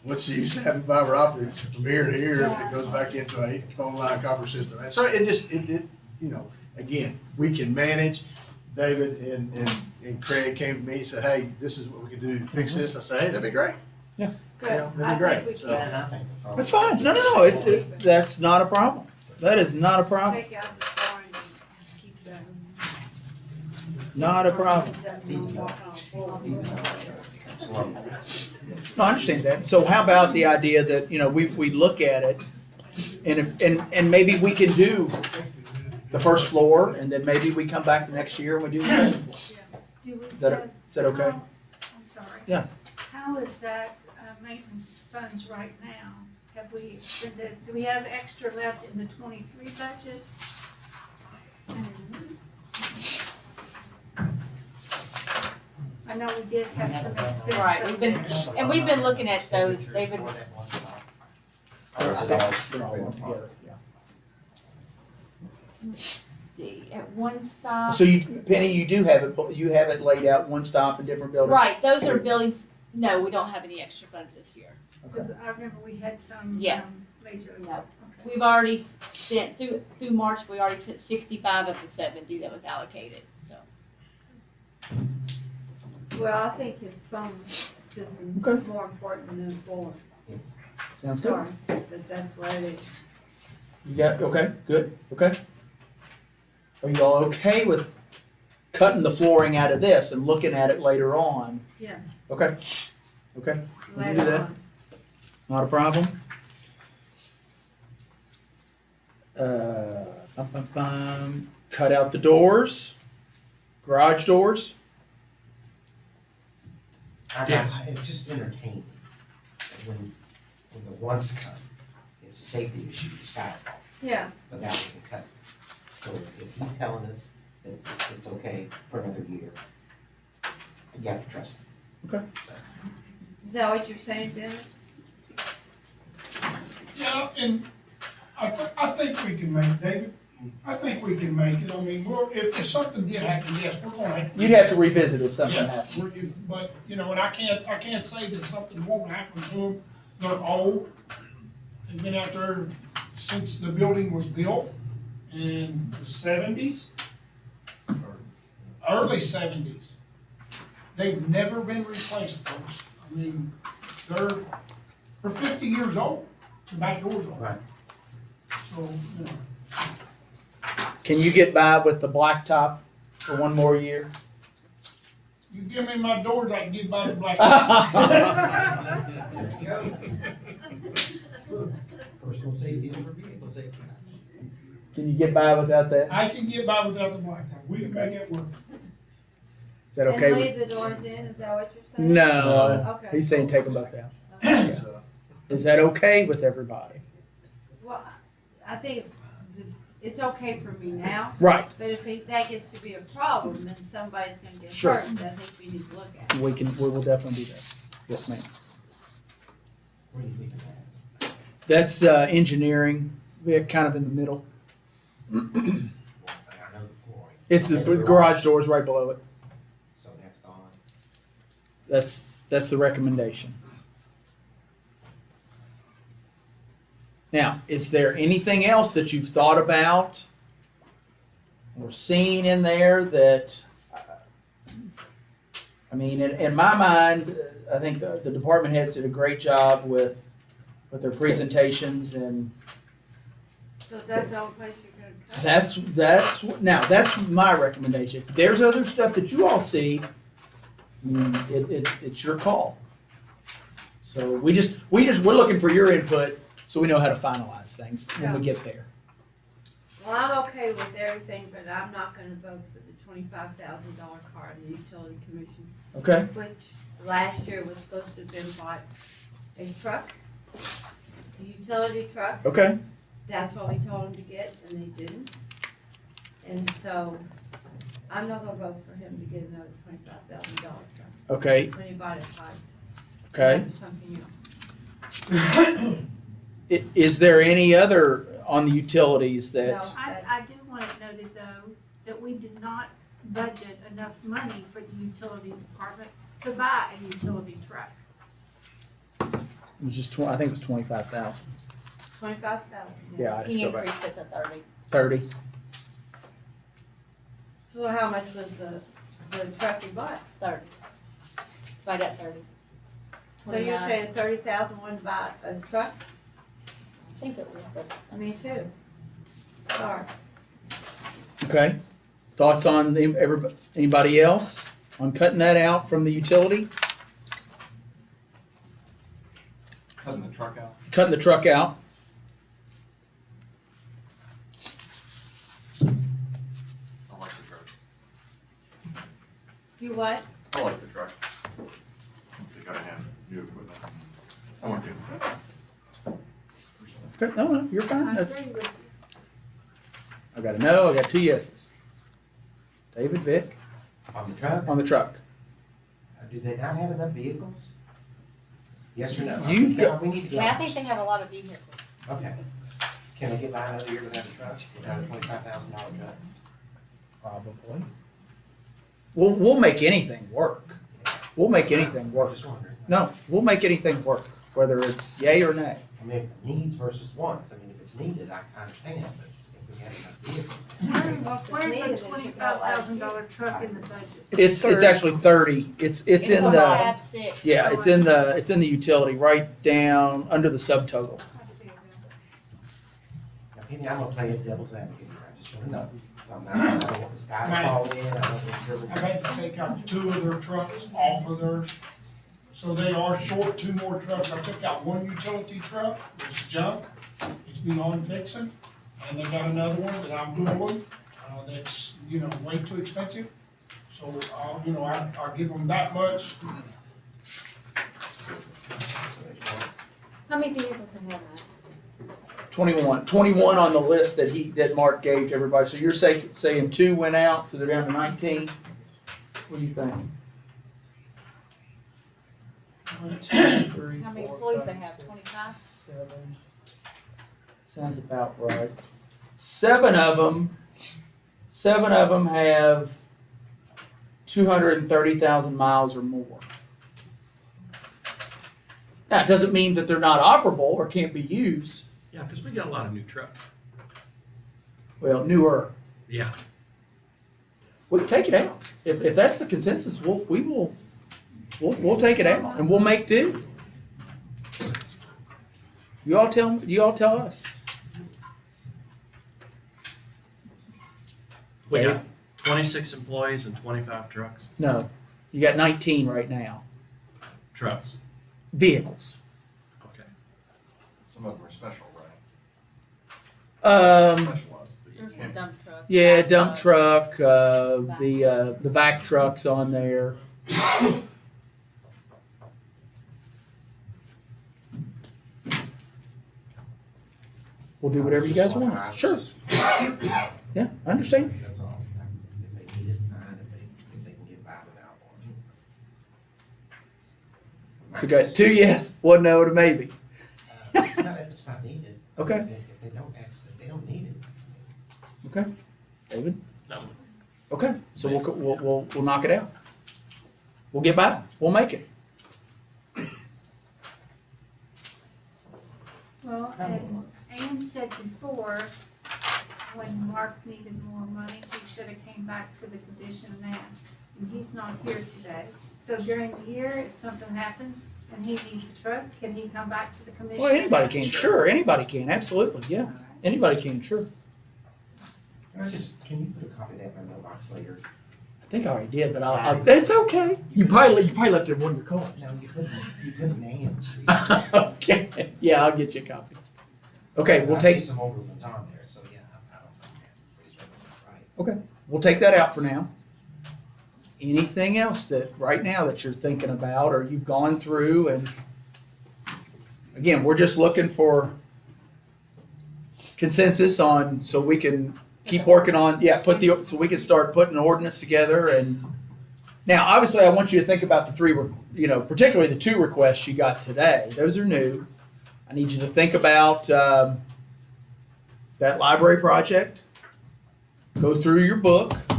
What's the use of having fiber optics from here to here if it goes back into a 8-phone line copper system? And so it you know, again, we can manage. David and Craig came to me and said, hey, this is what we can do to fix this. I said, hey, that'd be great. Yeah. Good. You know, that'd be great. So, That's fine. No. That's not a problem. That is not a problem. Take out the flooring and keep that. Not a problem. No, I understand that. So how about the idea that, you know, we look at it and maybe we can do the first floor and then maybe we come back next year and we do the second floor. Is that okay? I'm sorry. Yeah. How is that maintenance funds right now? Have we expended, do we have extra left in the 23 budget? I know we did have some expense. Right, we've been looking at those, they've been, let's see, at one stop. So Penny, you do have it laid out one stop in different buildings? Right, those are buildings, no, we don't have any extra funds this year. Because I remember we had some Yeah. major. No. Okay. We've already spent, through March, we already spent 65 of the 70 that was allocated, so. Well, I think his phone system Okay. is more important than the floor. Sounds good. Sorry, but that's what it is. You got, okay, good, okay. Are you all okay with cutting the flooring out of this and looking at it later on? Yeah. Okay, okay, we can do Later that. on. Not a problem. Cut out the doors, garage doors. It's just entertaining. When the ones cut, it's a safety issue to start off, Yeah, but that we can cut. So if he's telling us that it's okay for another year, you have to trust him. Okay. is that what you're saying, Dennis? Yeah, and I think we can make it, David. I think we can make it. I mean, if something did happen, yes, we're gonna have to. You'd have to revisit if something Yes, happened. but, you know, and I can't say that something won't happen to them. They're old. They've been out there since the building was built in the 70s, early 70s. They've never been replaced, folks. I mean, they're 50 years old, the back doors are. Right. So, you know. Can you get by with the blacktop for one more year? You give me my doors, I can get by the black. Personal safety over vehicle safety. Can you get by without that? I can get by without the blacktop, we can make it work. Is that okay And with? leave the doors in, is that what you're saying? No, Okay. he's saying take them both out. So, Is that okay with everybody? Well, I think it's okay for me now, Right, but if that gets to be a problem, then somebody's gonna get Sure. hurt, and I think we need to look at it. we will definitely do that. Yes, ma'am. Where do you leave it at? That's engineering, we're kind of in the middle. Well, I know the flooring. It's the garage doors right below it. So that's gone. That's the recommendation. Now, is there anything else that you've thought about or seen in there that, I mean, in my mind, I think the department heads did a great job with their presentations, and So is that the only place you're gonna cut? that's my recommendation. If there's other stuff that you all see, I mean, it's your call. So we're looking for your input so we know how to finalize things when we get there. Well, I'm okay with everything, but I'm not gonna vote for the $25,000 car in the utility commission, Okay? which last year was supposed to have been bought a truck, a utility truck. Okay. That's what we told them to get, and they didn't. And so, I'm not gonna vote for him to get another $25,000 truck Okay. when he bought it five. Okay. Something else. Is there any other on the utilities that? No. I do want it noted though, that we did not budget enough money for the utility department to buy a utility truck. It was just I think it was 25,000. 25,000. Yeah, I He go back. increased it to 30. 30. So how much was the truck you bought? 30. Right at 30. So you're 29. saying 30,000 wouldn't buy a truck? I think it was, but. Me too. Sorry. Okay. Thoughts on anybody else on cutting that out from the utility? Cutting the truck out. Cutting the truck out. I like the truck. You what? I like the truck. They gotta have new equipment. I want to. Okay, no, you're fine. I That's, agree with you. I got a no, I got 2 yeses. David, Vic, On the truck, on the truck. do they not have enough vehicles? Yes or no? You've got- We need to. Yeah, I think they have a lot of vehicles. Okay. Can they get by another year without a truck, without a $25,000 truck? Probably. We'll make anything work. We'll make anything work. Just wondering. No, we'll make anything work, whether it's yay or nay. I mean, needs versus wants. I mean, if it's needed, I understand, but if we have enough vehicles. Where's the $25,000 truck in the budget? It's actually 30. It's in on the, tab 6. yeah, it's in the utility, right down under the subtotal. I see it now. Now, Penny, I'm gonna play a devil's advocate here. I just wanna know. I don't want the sky to fall in. I don't want I've had to take out 2 of their trucks off of theirs, so they are short 2 more trucks. I took out 1 utility truck, it's junk, it's beyond fixing, and they got another one that I'm pulling, that's, way too expensive. So, I'll give them that much. How many vehicles they have, Matt? 21 on the list that Mark gave to everybody. So you're saying 2 went out, so they're down to 19? What do you think? One, two, three, How many four, employees they five, have, six, 25? 7. Sounds about right. 7 of them have 230,000 miles or more. Now, it doesn't mean that they're not operable or can't be used. Yeah, because we got a lot of new trucks. Well, newer. Yeah. We'll take it out. If that's the consensus, we'll take it out and we'll make do. You all tell us. We got 26 employees and 25 trucks. No, you got 19 right now. Trucks. Vehicles. Okay. Some of them are special, right? Um, Specialized There's a dump truck. Yeah, vac dump truck, the vac truck's on there. We'll do whatever you guys want. Sure. Yeah, I understand. That's all. If they need it, fine. If they can get by without one. So got 2 yes, 1 no to maybe. Not if it's not needed. Okay. If they don't need it. Okay. David? No. Okay, so we'll knock it out. We'll get by. We'll make it. Well, and Ann said before, when Mark needed more money, he should have came back to the commission and asked. And he's not here today. So during the year, if something happens and he needs a truck, can he come back to the commission? Well, anybody can, sure, anybody can, absolutely, yeah. Anybody can, sure. Can you put a copy of that in my mailbox later? I think I already did, but it's okay. You probably left it in one of your cars. No, you put it in Ann's. Okay, yeah, I'll get you a copy. Okay, we'll I take, see some older ones on there, so yeah, I don't know. Right. okay, we'll take that out for now. Anything else that, right now, that you're thinking about or you've gone through and, again, we're just looking for consensus on, so we can keep working on, so we can start putting an ordinance together and, now, obviously, I want you to think about the 3, particularly the 2 requests you got today. Those are new. I need you to think about that library project. Go through your book. Yeah,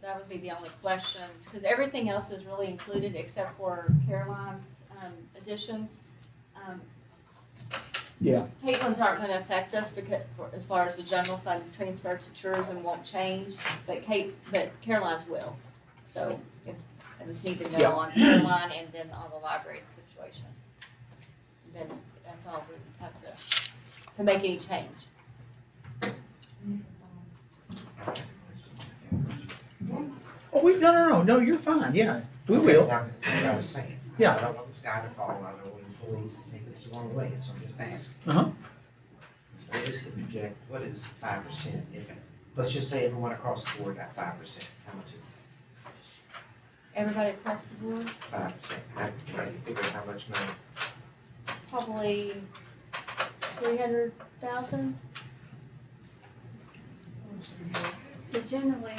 that would be the only questions, because everything else is really included except for Caroline's additions. Yeah. Caitlin's aren't gonna affect us because, as far as the general fund transfer to tourism won't change, but Caroline's will. So I just need to Yeah. know on Caroline and then on the library situation. Then that's all we would have to make any change. Oh, no, you're fine, yeah, we will. Like I was saying. Yeah. I don't want the sky to fall, I don't want employees to take this the wrong way, so I'm just asking. Uh-huh. What is 5% let's just say everyone across the board got 5%, how much is that? Everybody across the board, 5%, how do you figure how much money? probably 300,000. But generally,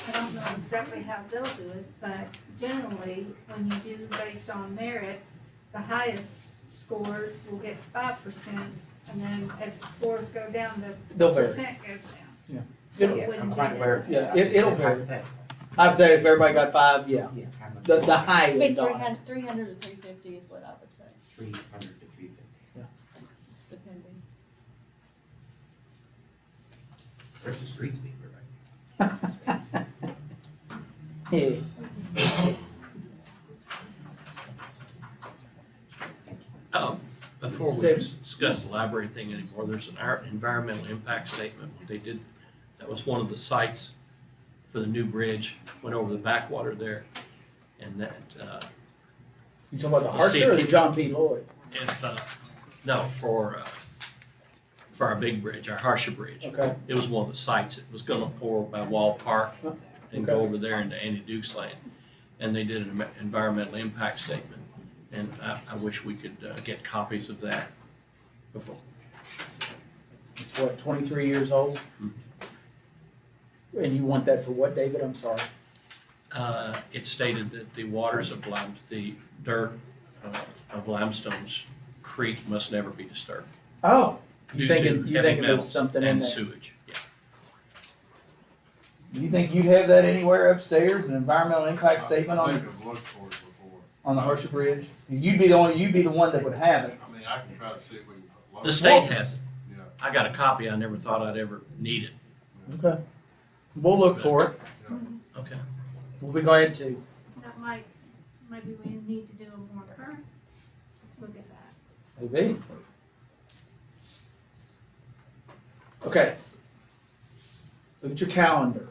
I don't know exactly how they'll do it, but generally, when you do based on merit, the highest scores will get 5%, and then as the scores go down, They'll the vary. percent goes down. Yeah. So it Yeah, I'm wouldn't quite be aware of that. Yeah, I just it'll said vary. hypothetically. Hypothetically, if everybody got 5, yeah. Yeah, how much? The high I mean, end on it. 300 to 350 is what I would say, 300 to 350. it's depending. Where's the streets being right? Yeah. Before we discuss the library thing anymore, there's an environmental impact statement. They did, that was one of the sites for the new bridge, went over the backwater there. And that, You talking about the Let's see Harsher or if the you- John P. Lloyd? no, for our big bridge, our Harsher Bridge. Okay. It was one of the sites. It was gonna pour by Wall Park and go Okay. over there into Andy Duke's Lane. And they did an environmental impact statement. And I wish we could get copies of that before. It's what, 23 years old? And you want that for what, David? I'm sorry. It stated that the waters of the dirt of Limestone's Creek must never be disturbed. Oh, due you to thinking heavy there's metals something in and there? sewage, yeah. Do you think you'd have that anywhere upstairs, an environmental impact statement I on, think I've looked for it before. on the Harsher Bridge? You'd be the one that would have it. I mean, I can try to see if we can. The state has it. Yeah. I got a copy. I never thought I'd ever need it. Okay. We'll look for it. Okay. We'll be glad to. That might, maybe we need to do a more current look at that. Maybe. Okay. Look at your calendar.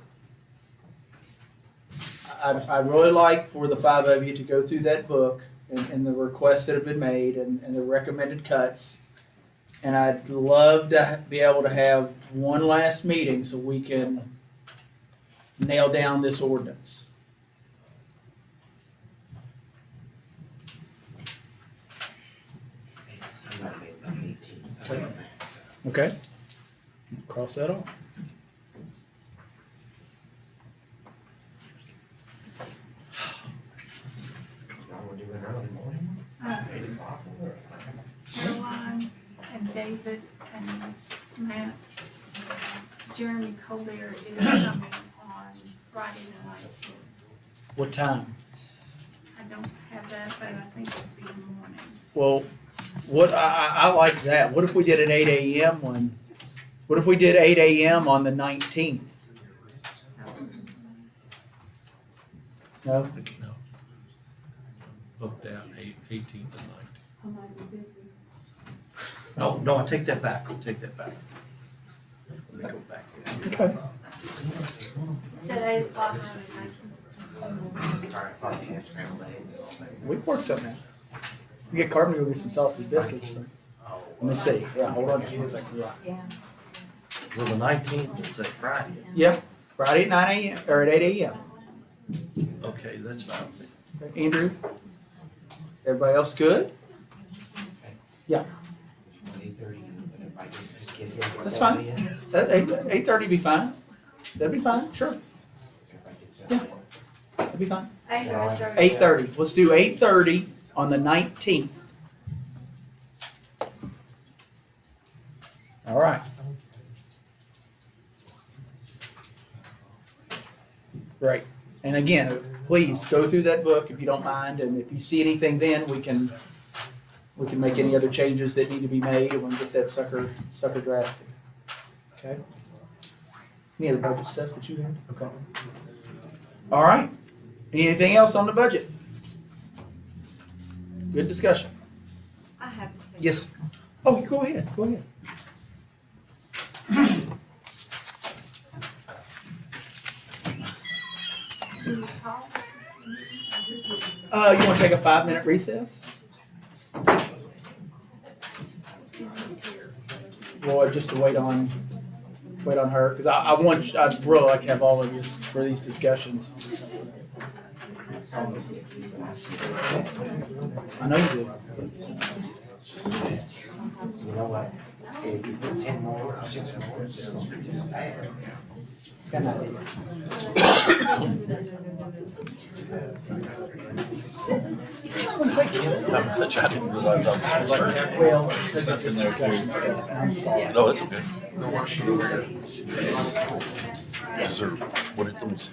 I'd really like for the 5 of you to go through that book and the requests that have been made and the recommended cuts. and I'd love to be able to have one last meeting so we can nail down this ordinance. I'm not made about 18. Okay? Cross that off. Y'all wanna do it early morning? Uh, 8 o'clock or? Caroline and David and Matt, Jeremy Collier is coming on Friday the 19th. What time? I don't have that, but I think it'll be in the morning. Well, I like that. What if we did an 8 a.m. one? What if we did 8 a.m. on the 19th? No? No. Booked out 18th and 19th. I might be busy. No, I take that back, I'll take that back. Let me go back. Okay. Said 8 o'clock on the 19th. All right, party and family. We can work something out. We get Carmen to go get some sausage biscuits. Let me see. Yeah, hold on just one second. Yeah. Well, the 19th, would say Friday. Yeah, Friday at 9 a.m. or at 8 a.m. Okay, that's fine. Andrew? Everybody else good? Yeah. 8:30, everybody just get here. That's fine. That 8:30 be fine. That'd be fine, sure. Yeah. That'd be fine. 8:30. Let's do 8:30 on the 19th. All right. Great. And again, please go through that book if you don't mind, and if you see anything then, we can make any other changes that need to be made, and we'll get that sucker drafted. Okay? Any other budget stuff that you have? Okay. All right. Anything else on the budget? Good discussion. I have to take. Yes. Oh, go ahead. Go ahead. You want to take a 5-minute recess? Roy, just to wait on her, because I'd really like to have all of you for these discussions. I know you do. You know what? If you put 10 more or 6 more, it's just gonna be just bad. Got an idea. What's that, Kim? I didn't realize I was Well, because of this discussion stuff, I'm sorry. No, it's okay. Is there, what, let me see.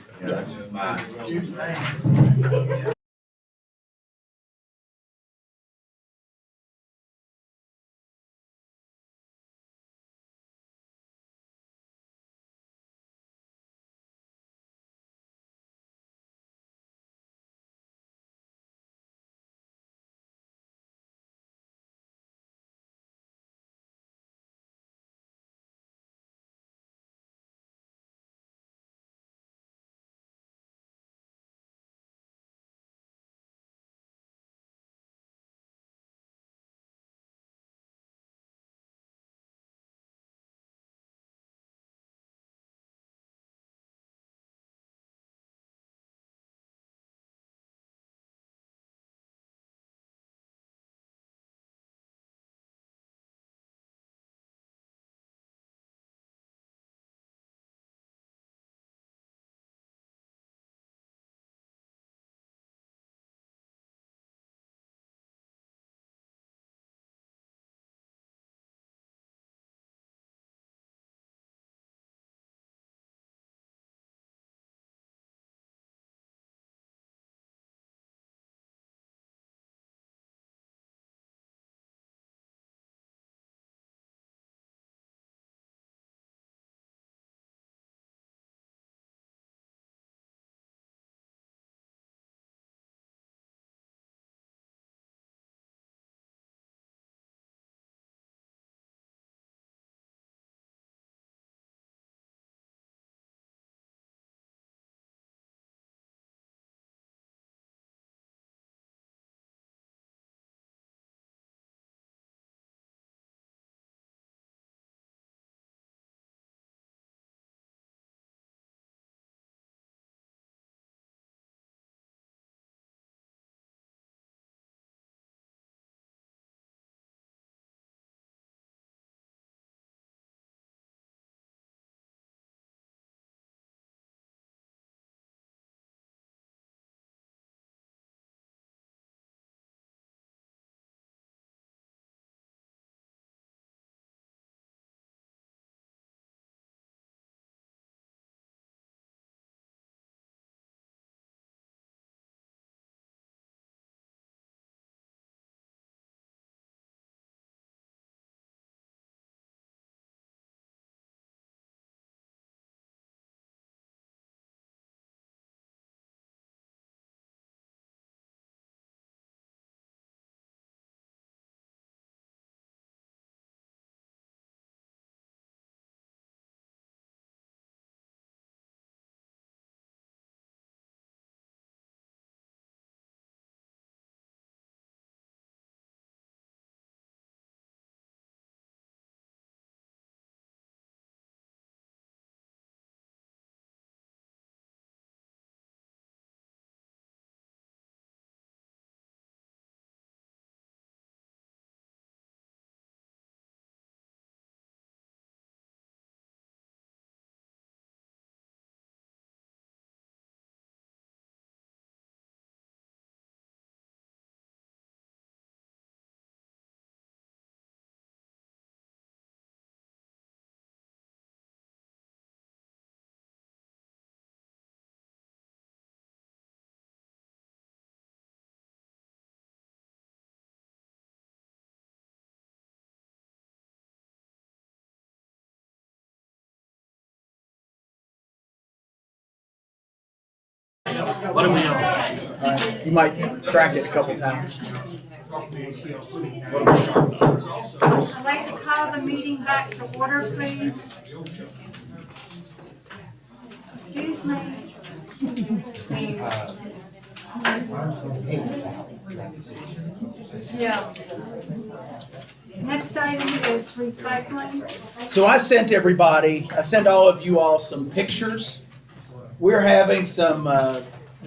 What do we own? You might crack it a couple times. I'd like to call the meeting back to order, please. Excuse me. Yeah. Next item is recycling. So I sent all of you all some pictures. We're having some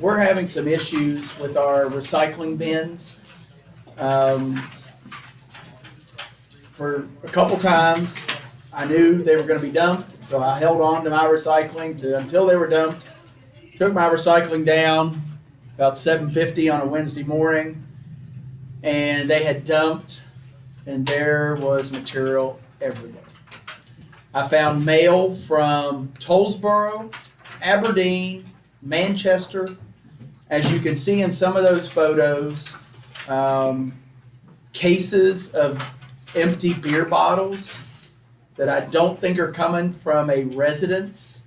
issues with our recycling bins. For a couple times, I knew they were gonna be dumped, so I held on to my recycling until they were dumped. Took my recycling down about 7:50 on a Wednesday morning, and they had dumped, and there was material everywhere. I found mail from Tollsboro, Aberdeen, Manchester. As you can see in some of those photos, cases of empty beer bottles that I don't think are coming from a residence.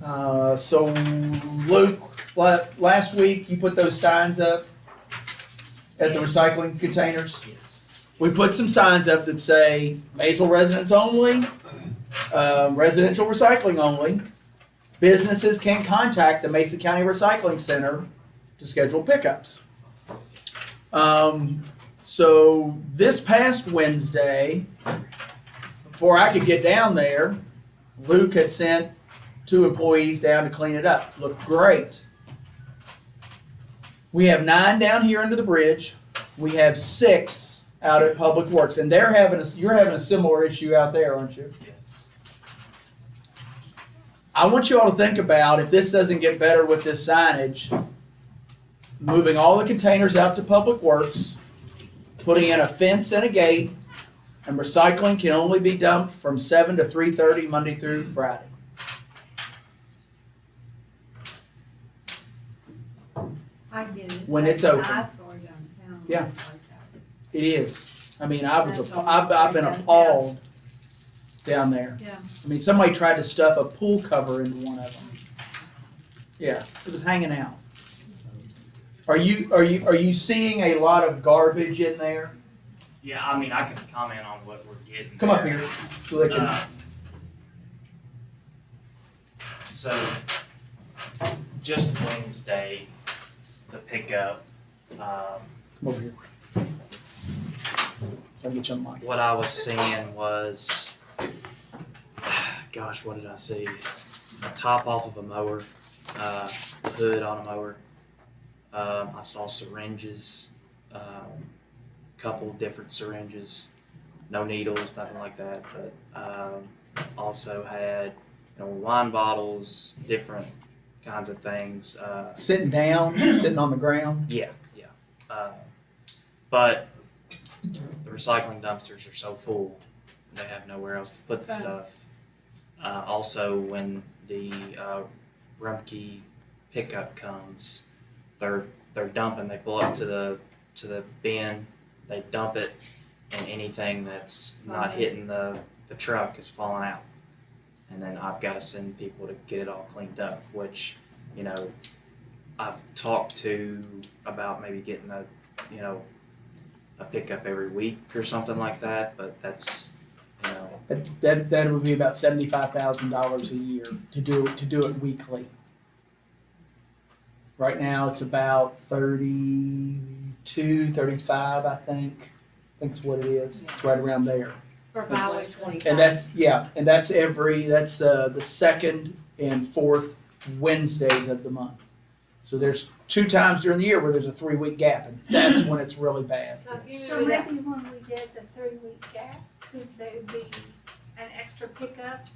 So Luke, last week you put those signs up at the recycling containers. Yes. We put some signs up that say Maysville residents only, residential recycling only. Businesses can contact the Mesa County Recycling Center to schedule pickups. So this past Wednesday, before I could get down there, Luke had sent 2 employees down to clean it up. Looked great. We have 9 down here under the bridge. We have 6 out at Public Works, and you're having a similar issue out there, aren't you? Yes. I want you all to think about, if this doesn't get better with this signage, moving all the containers out to Public Works, putting in a fence and a gate, and recycling can only be dumped from 7 to 3:30 Monday through Friday. I get it. When it's open. Eyesore downtown. Yeah. Like that. It is. I mean, I've been That's appalled down there. Yeah. I mean, somebody tried to stuff a pool cover into one of them. Yeah, it was hanging out. Are you seeing a lot of garbage in there? Yeah, I mean, I can comment on what we're getting. Come up there. here so they can. So, just Wednesday, the pickup, Come over here. So I get you on mic. what I was seeing was, gosh, what did I see? A top off of a mower, the hood on a mower. I saw syringes, couple different syringes, no needles, nothing like that, but also had wine bottles, different kinds of things. Sitting down, sitting on the ground. Yeah. But the recycling dumpsters are so full, they have nowhere else to put the stuff. Also, when the Rumpke pickup comes, they're dumping. They pull up to the bin, they dump it, and anything that's not hitting the truck is falling out. And then I've got to send people to get it all cleaned up, which, I've talked to about maybe getting a pickup every week or something like that, but that's, That would be about $75,000 a year to do it weekly. Right now it's about 32, 35, I think. I think it's what it is. It's right around there. For Was Bowers. 25. And that's the second and fourth Wednesdays of the month. So there's 2 times during the year where there's a 3-week gap, and that's when it's really bad. So maybe when we get the 3-week gap, could there be an extra pickup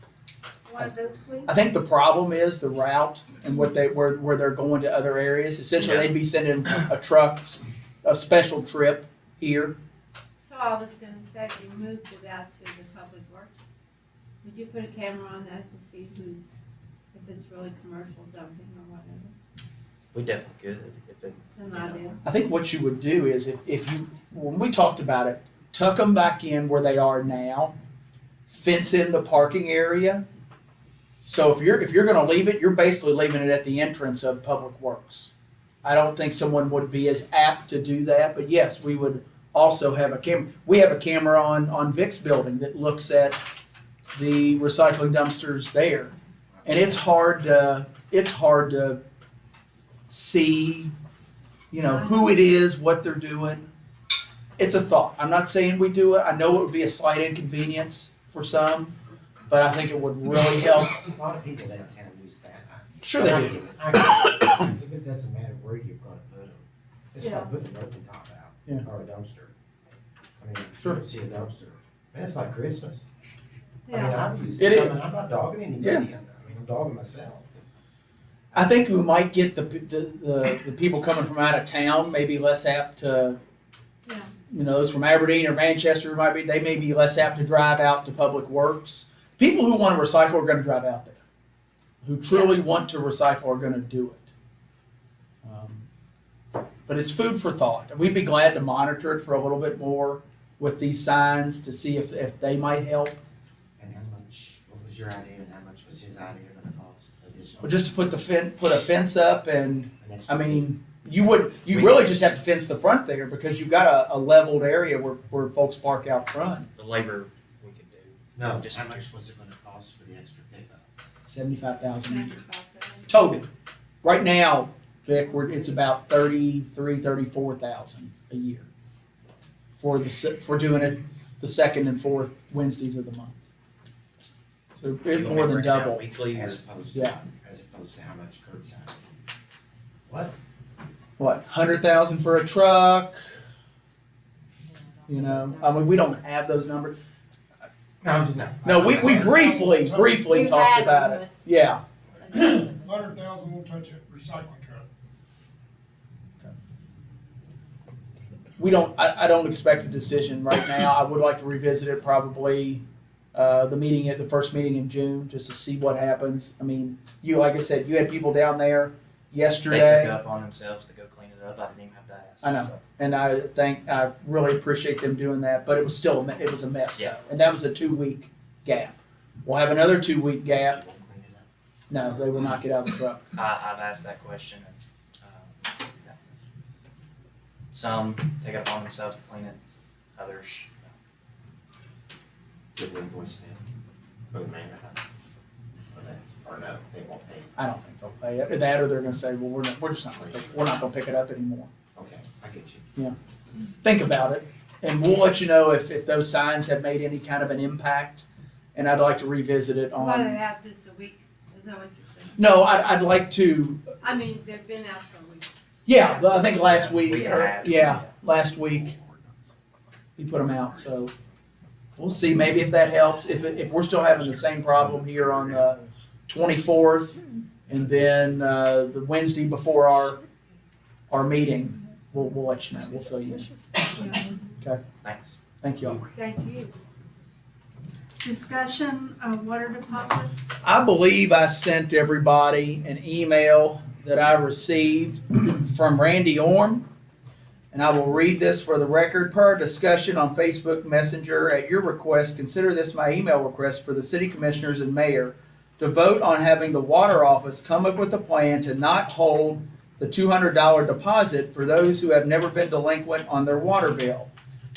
one of those weeks? I think the problem is the route and where they're going to other areas. Essentially, they'd be sending a truck, a special trip here. So I was gonna say, if you moved it out to the Public Works, would you put a camera on that to see if it's really commercial dumping or whatever? we definitely could if it. It's an idea. I think what you would do is if you, when we talked about it, tuck them back in where they are now, fence in the parking area So if you're gonna leave it, you're basically leaving it at the entrance of Public Works. I don't think someone would be as apt to do that, but yes, we would also have a camera. We have a camera on Vic's building that looks at the recycling dumpsters there. And it's hard to see, who it is, what they're doing. It's a thought. I'm not saying we do it. I know it would be a slight inconvenience for some, but I think it would really help. A lot of people downtown use that. Sure they do. It doesn't matter where you're gonna put them. It's like putting an open top out. Yeah. Or a dumpster. I mean, Sure. you don't see a dumpster. Man, it's like Christmas. I mean, Yeah. I've used It it. is. I'm not dogging anybody. I mean, I'm dogging myself. I think we might get the people coming from out of town maybe less apt to, Yeah. those from Aberdeen or Manchester they may be less apt to drive out to Public Works. People who want to recycle are going to drive out there. Who truly want to recycle are going to do it. But it's food for thought. And we'd be glad to monitor it for a little bit more with these signs to see if they might help. And how much, what was your idea and how much was his idea gonna cost additional? Well, just to put a fence up, and An extra I mean, you really just have to fence the front there because you've got a leveled area where folks park out front. The labor we could do. No, Just- how much was it gonna cost for the extra pickup? 75,000 a year total. Right now, Vic, it's about 34,000 a year for doing it the second and fourth Wednesdays of the month. So it's more than double. Weekly or As opposed to, Yeah. as opposed to how much curbside? What? What, 100,000 for a truck? I mean, we don't have those numbers. No, I'm just, no. No, we briefly We've talked had about them, it. Yeah. 100,000 won't touch a recycling truck. We don't, I don't expect a decision right now. I would like to revisit it probably, the first meeting in June, just to see what happens. I mean, like I said, you had people down there they yesterday. took it up on themselves to go clean it up. I didn't even have to ask. I know. So, And I really appreciate them doing that, but it was still, it was a mess. Yeah. And that was a 2-week gap. We'll have another 2-week gap. Won't clean it up. No, they will not get out of the truck. I've asked that question, and some take it upon themselves to clean it. Others, Give the invoice then, for the man or no, they won't pay. I don't think they'll pay it. That or they're gonna say, well, we're just not gonna pick it up anymore. Okay, I get you. Think about it, and we'll let you know if those signs have made any kind of an impact. And I'd like to revisit it Well, they're on, out just a week, is that what you're saying? no, I'd like to, I mean, they've been out for a week. yeah, I think last week, Week and a half. yeah, last week, he put them out, so we'll see, maybe if that helps, if we're still having the same problem here on the 24th, and then, the Wednesday before our meeting, we'll let you know, we'll fill you in. Okay, thanks. thank y'all. Thank you. Discussion of water deposits. I believe I sent everybody an email that I received from Randy Orm, and I will read this for the record. Per discussion on Facebook Messenger, at your request, consider this my email request for the city commissioners and mayor to vote on having the water office come up with a plan to not hold the $200 deposit for those who have never been delinquent on their water bill,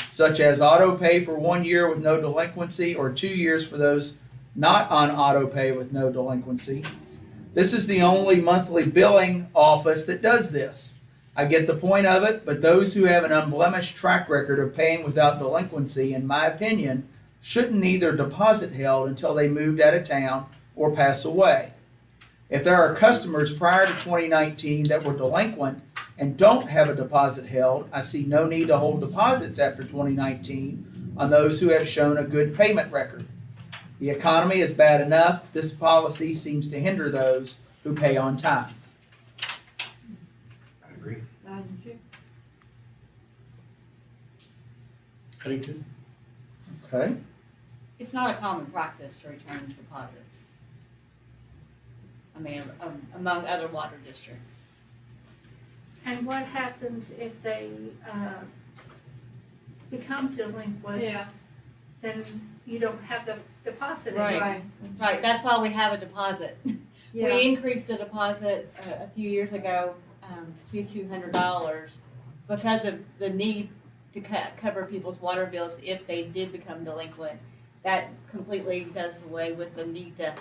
such as auto pay for 1 year with no delinquency or 2 years for those not on auto pay with no delinquency. This is the only monthly billing office that does this. I get the point of it, but those who have an unblemished track record of paying without delinquency, in my opinion, shouldn't need their deposit held until they moved out of town or pass away. If there are customers prior to 2019 that were delinquent and don't have a deposit held, I see no need to hold deposits after 2019 on those who have shown a good payment record. The economy is bad enough. This policy seems to hinder those who pay on time. I agree. I do too. Okay. It's not a common practice to return deposits. I mean, among other water districts. And what happens if they become delinquent? Yeah. then you don't have the deposit Right. anymore. Right, that's why we have a deposit. Yeah. We increased the deposit a few years ago, to $200 because of the need to cover people's water bills if they did become delinquent. That completely does away with the need to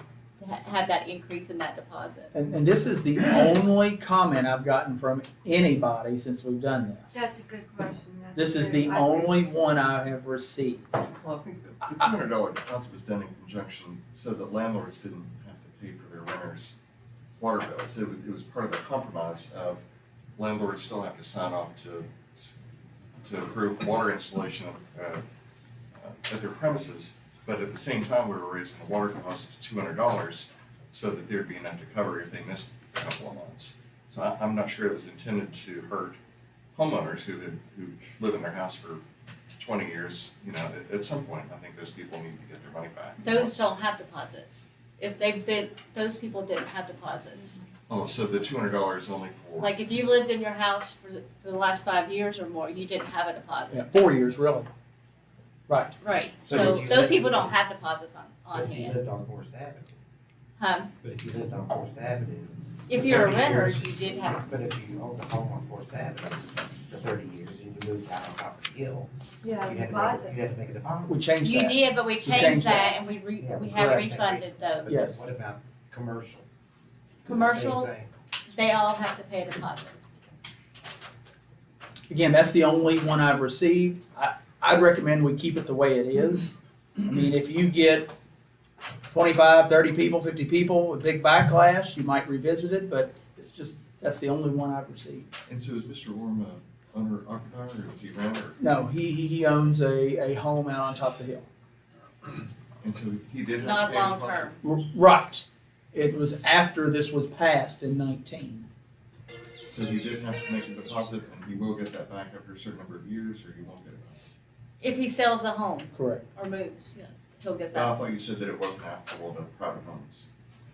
have that increase in that deposit. And this is the only comment I've gotten from anybody since we've done this. That's a good question. That's This is very- the I agree. only one I have received. Well, I think that the $200 deposit was done in conjunction so that landlords didn't have to pay for their renters' water bills. It was part of the compromise of landlords still have to sign off to approve water installation at their premises, but at the same time, we were raising the water cost to $200 so that there'd be enough to cover if they missed a couple of months. So I'm not sure it was intended to hurt homeowners who live in their house for 20 years. You know, at some point, I think those people need to get their money back. Those don't have deposits. If they've been, those people didn't have deposits. Oh, so the $200 is only for, Like if you lived in your house for the last 5 years or more, you didn't have a deposit. Yeah, 4 years, really. Right. Right, But so if you those lived- people don't have deposits on But if you hand. lived on Forest Avenue, But if you lived on Forest Avenue. if for you're a 30 renter, years- you did have, But if you owned a home on Forest Avenue for 30 years and you moved out on top of the hill, Yeah, you had deposit. to make a deposit. We changed you that. did, but we changed changed that. that and Yeah, we we have correct that refunded recently. But those. then Yes. what about commercial? Is it Commercial? the same thing? They all have to pay a deposit. Again, that's the only one I've received. I'd recommend we keep it the way it is. I mean, if you get 25, 30 people, 50 people, a big backlash, you might revisit it, but it's just, that's the only one I've received. and so is Mr. Orm a owner occupier or is he renter? No, he owns a home out on top of the hill. And so he did have Not to pay a long deposit? term. Right. It was after this was passed in 19. So he did have to make a deposit and he will get that back after a certain number of years or he won't get it back? If he sells a home Correct. or moves, yes, he'll get I that. thought you said that it wasn't applicable to private homes.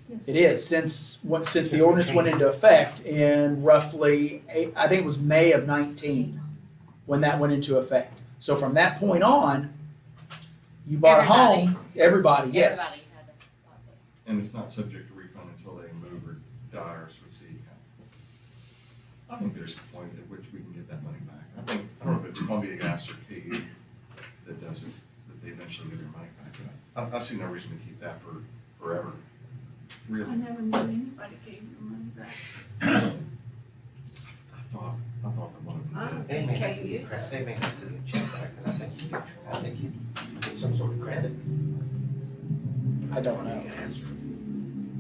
Yes. It is, since the ordinance went into effect in roughly, I think it was May of 19, when that went into effect. So from that point on, you bought a home, everybody, yes. Everybody had a deposit. And it's not subject to refund until they move or die or switch the account. I think there's a point at which we can get that money back. I don't know if it's Columbia Gas or KU that does it, that they eventually get their money back. But I see no reason to keep that for forever, really. I never knew anybody gave their money back. I thought that one of them did. They may have to get they may have to get checked back, and I think you get some sort of credit. I don't know. You can ask for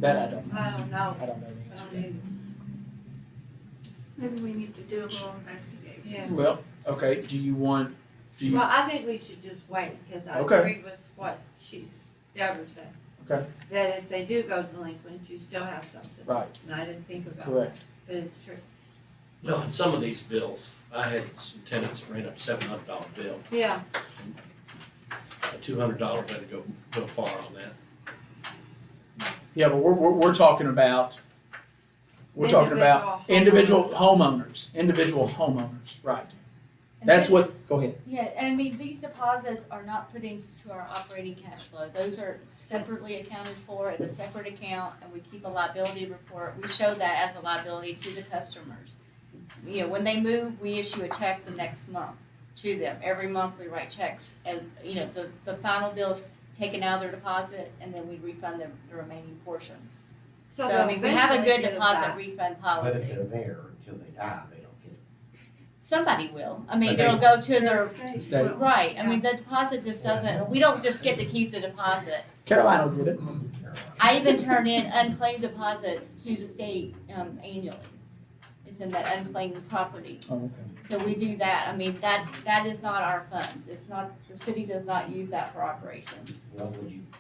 That I don't know. I don't know. I don't know the I answer. don't either. Maybe we need to do a little investigation. Yeah. Well, okay, do you, Well, I think we should just wait, because I Okay. agree with what Deborah said. okay, That if they do go delinquent, you still have something. right, And I didn't think about that, correct. but it's true. No, and some of these bills, I had some tenants that ran up $700 bill. Yeah, A $200 doesn't go far on that. Yeah, but we're talking about, individual homeowners, right. And That's this- what, go ahead. Yeah, and I mean, these deposits are not put into our operating cash flow. Those are separately accounted for in a separate account, and we keep a liability report. We show that as a liability to the customers. You know, when they move, we issue a check the next month to them. Every month we write checks, and, you know, the final bill is taken out of their deposit, and then we refund them the remaining portions. So, I they'll mean, we have a eventually good get it deposit back. refund But if policy. they're there until they die, they don't get it. Somebody will. I mean, But they'll they- go to their, State. right, I mean, the deposit just doesn't, we don't just get to keep the deposit. Carolina will get it. I even turn in unclaimed deposits to the state, annually. It's in that unclaimed property. Oh, okay. So we do that. I mean, that is not our funds. It's not, the city does not use that for operations. Well,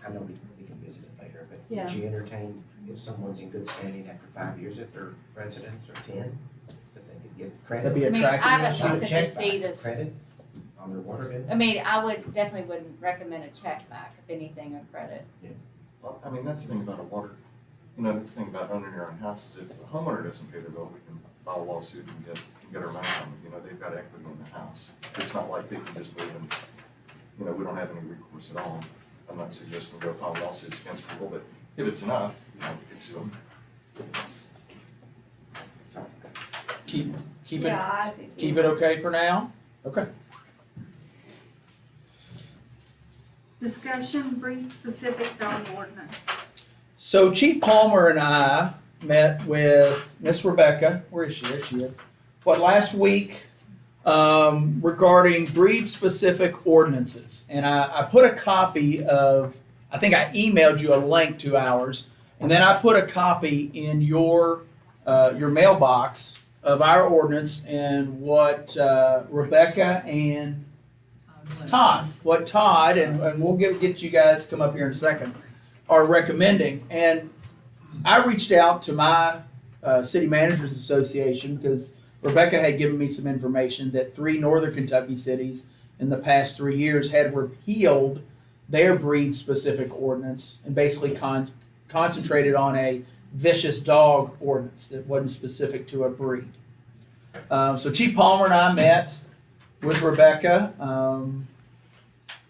I know we can visit it later, but Yeah. would you entertain if someone's in good standing after 5 years, if they're residents, or 10, that they could get credit? That'd be I mean, attractive. I haven't Not a looked at check to see back, this. credit on their water bill? I mean, I definitely wouldn't recommend a check back, if anything, on credit. Well, I mean, that's the thing about a water, that's the thing about owning your own house, is if the homeowner doesn't pay their bill, we can file a lawsuit and get our money from them. They've got equity in the house. It's not like they can just move you know, we don't have any recourse at all. I'm not suggesting go file lawsuits against people, but if it's enough, you know, we can sue them. Keep it, Yeah, I think. keep it okay for now? Okay. Discussion breed-specific dog ordinance. So Chief Palmer and I met with Miss Rebecca, where is she? There she is. Last week, regarding breed-specific ordinances. And I put a copy of, I think I emailed you a link to ours, and then I put a copy in your mailbox of our ordinance and what Rebecca and Todd, and we'll get you guys come up here in a second, are recommending. And I reached out to my City Managers Association because Rebecca had given me some information that 3 northern Kentucky cities in the past 3 years had repealed their breed-specific ordinance and basically concentrated on a vicious dog ordinance that wasn't specific to a breed. So Chief Palmer and I met with Rebecca,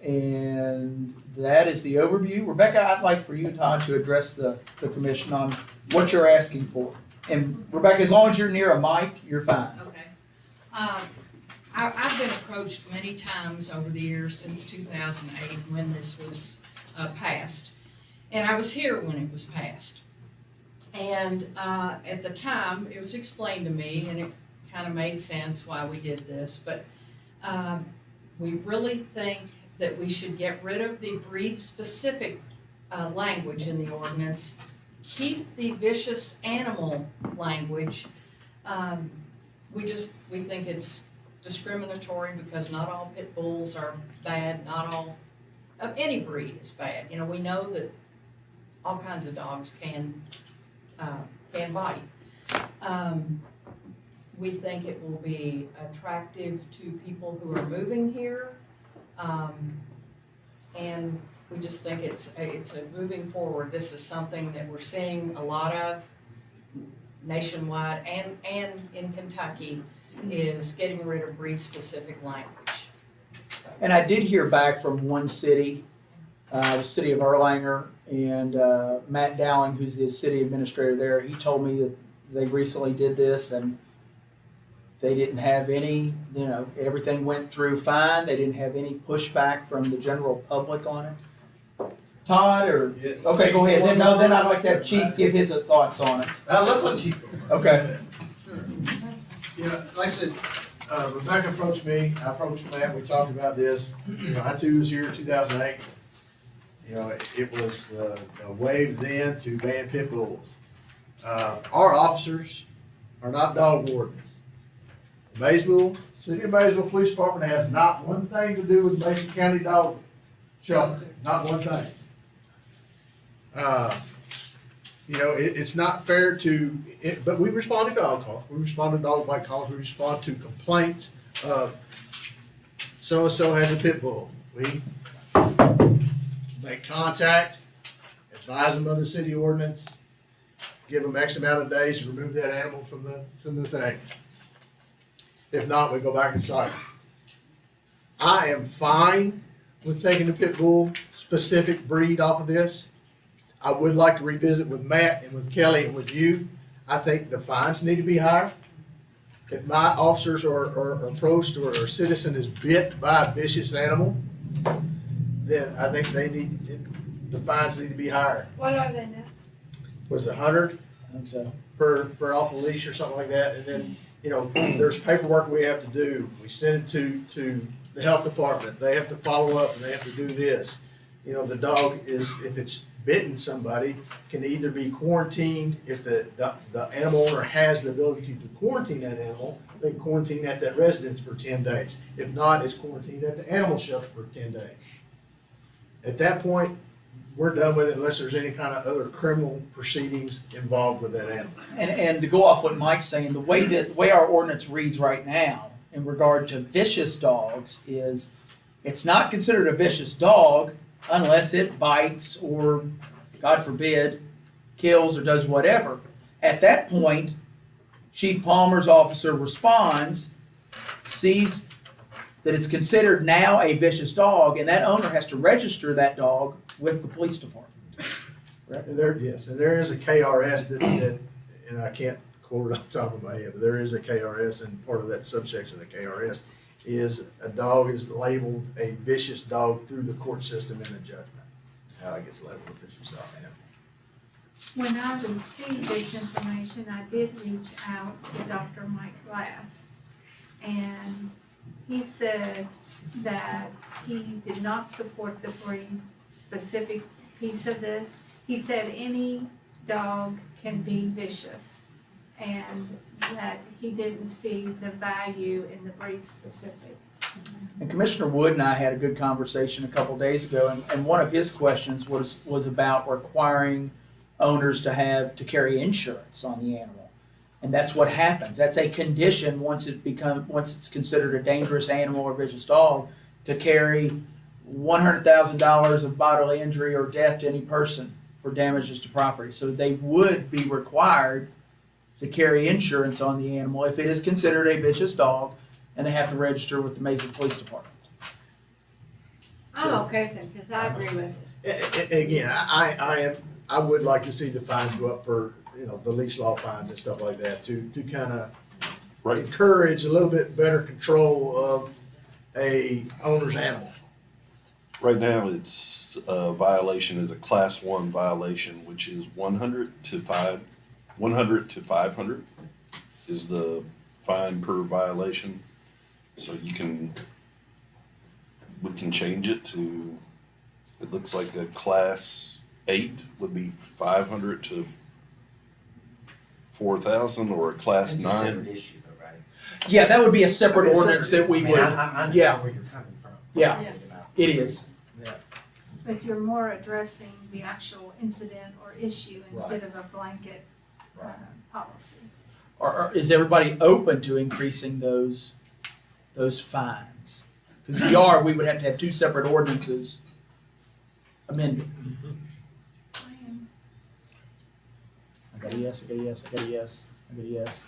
and that is the overview. Rebecca, I'd like for you and Todd to address the commission on what you're asking for. And Rebecca, as long as you're near a mic, you're fine. Okay. I've been approached many times over the years since 2008 when this was passed. And I was here when it was passed. And at the time, it was explained to me, and it kind of made sense why we did this, but we really think that we should get rid of the breed-specific language in the ordinance, keep the vicious animal language. We think it's discriminatory because not all pit bulls are bad, not all of any breed is bad. You know, we know that all kinds of dogs can bite. We think it will be attractive to people who are moving here. And we just think it's a moving forward. This is something that we're seeing a lot of nationwide and in Kentucky, is getting rid of breed-specific language. So. And I did hear back from one city, the city of Erlanger, and Matt Dowling, who's the city administrator there. He told me that they recently did this and they didn't have any, everything went through fine. They didn't have any pushback from the general public on it. Todd, or okay, go ahead. Then I'd like to have Chief give his thoughts on it. Let's let Chief go. Okay. Sure. Like I said, Rebecca approached me. I approached Matt. We talked about this. I too was here in 2008. It was a wave then to ban pit bulls. Our officers are not dog wardens. Maysville, City of Maysville Police Department has not one thing to do with Mason County Dog Shelter. Not one thing. It's not fair to, but we respond to dog calls. We respond to dog bite calls. We respond to complaints of so-and-so has a pit bull. We make contact, advise them of the city ordinance, give them X amount of days to remove that animal from the thing. If not, we go back and cite them. I am fine with taking the pit bull specific breed off of this. I would like to revisit with Matt and with Kelly and with you. I think the fines need to be higher. If my officers are approached or a citizen is bit by a vicious animal, then I think the fines need to be higher. What are they now? Was it 100? I think so. For off a leash or something like that, and then there's paperwork we have to do. We send it to the health department. They have to follow up and they have to do this. The dog if it's bitten somebody, can either be quarantined if the animal owner has the ability to quarantine that animal. They can quarantine at that residence for 10 days. If not, it's quarantined at the animal shelter for 10 days. At that point, we're done with it unless there's any kind of other criminal proceedings involved with that animal. And to go off what Mike's saying, the way our ordinance reads right now in regard to vicious dogs is it's not considered a vicious dog unless it bites or, God forbid, kills or does whatever. At that point, Chief Palmer's officer responds, sees that it's considered now a vicious dog, and that owner has to register that dog with the police department. And there, yes, and there is a KRS that, and I can't quote it off the top of my head, but there is a KRS, and part of that subsection of the KRS is a dog is labeled a vicious dog through the court system in a judgment. That's how it gets labeled a vicious dog. When I received this information, I did reach out to Dr. Mike Glass, and he said that he did not support the breed specific piece of this. He said any dog can be vicious, and that he didn't see the value in the breed specific. And Commissioner Wood and I had a good conversation a couple days ago, and one of his questions was about requiring owners to carry insurance on the animal. And that's what happens. That's a condition once it's considered a dangerous animal or vicious dog, to carry $100,000 of bodily injury or death to any person for damages to property. So they would be required to carry insurance on the animal if it is considered a vicious dog, and they have to register with the Maysville Police Department. I'm okay with it, because I agree with it. Again, I would like to see the fines go up for, the leash law fines and stuff like that to kind of encourage a little bit better control of a owner's animal. Right now, it's a violation is a class 1 violation, which is 100 to 500 is the fine per violation. So we can change it to, it looks like a class 8 would be 500 to 4,000, or a class It's 9. a separate issue though, right? Yeah, that would be a separate ordinance that we would. I understand Yeah. where you're coming from. Yeah, it is. But you're more addressing the actual incident or issue instead of a blanket policy. Or is everybody open to increasing those fines? Because if we are, we would have to have two separate ordinances amended. I got a yes, I got a yes, I got a yes, I got a yes.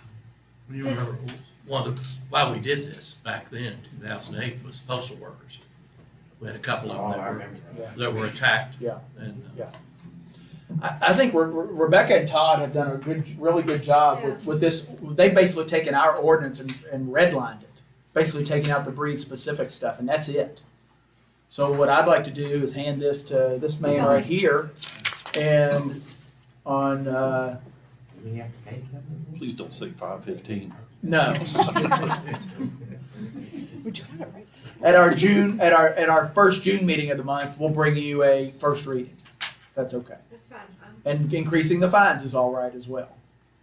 You remember, why we did this back then, 2008, was postal workers. We had a couple of them that were attacked. Yeah. And, I think Rebecca and Todd have done a really good job with this. They've basically taken our ordinance and redlined it, basically taking out the breed specific stuff, and that's it. So what I'd like to do is hand this to this man right here, and on. Do we have to pay them? Please don't say 515. No. At our first June meeting of the month, we'll bring you a first reading. That's okay. That's fine. And increasing the fines is all right as well.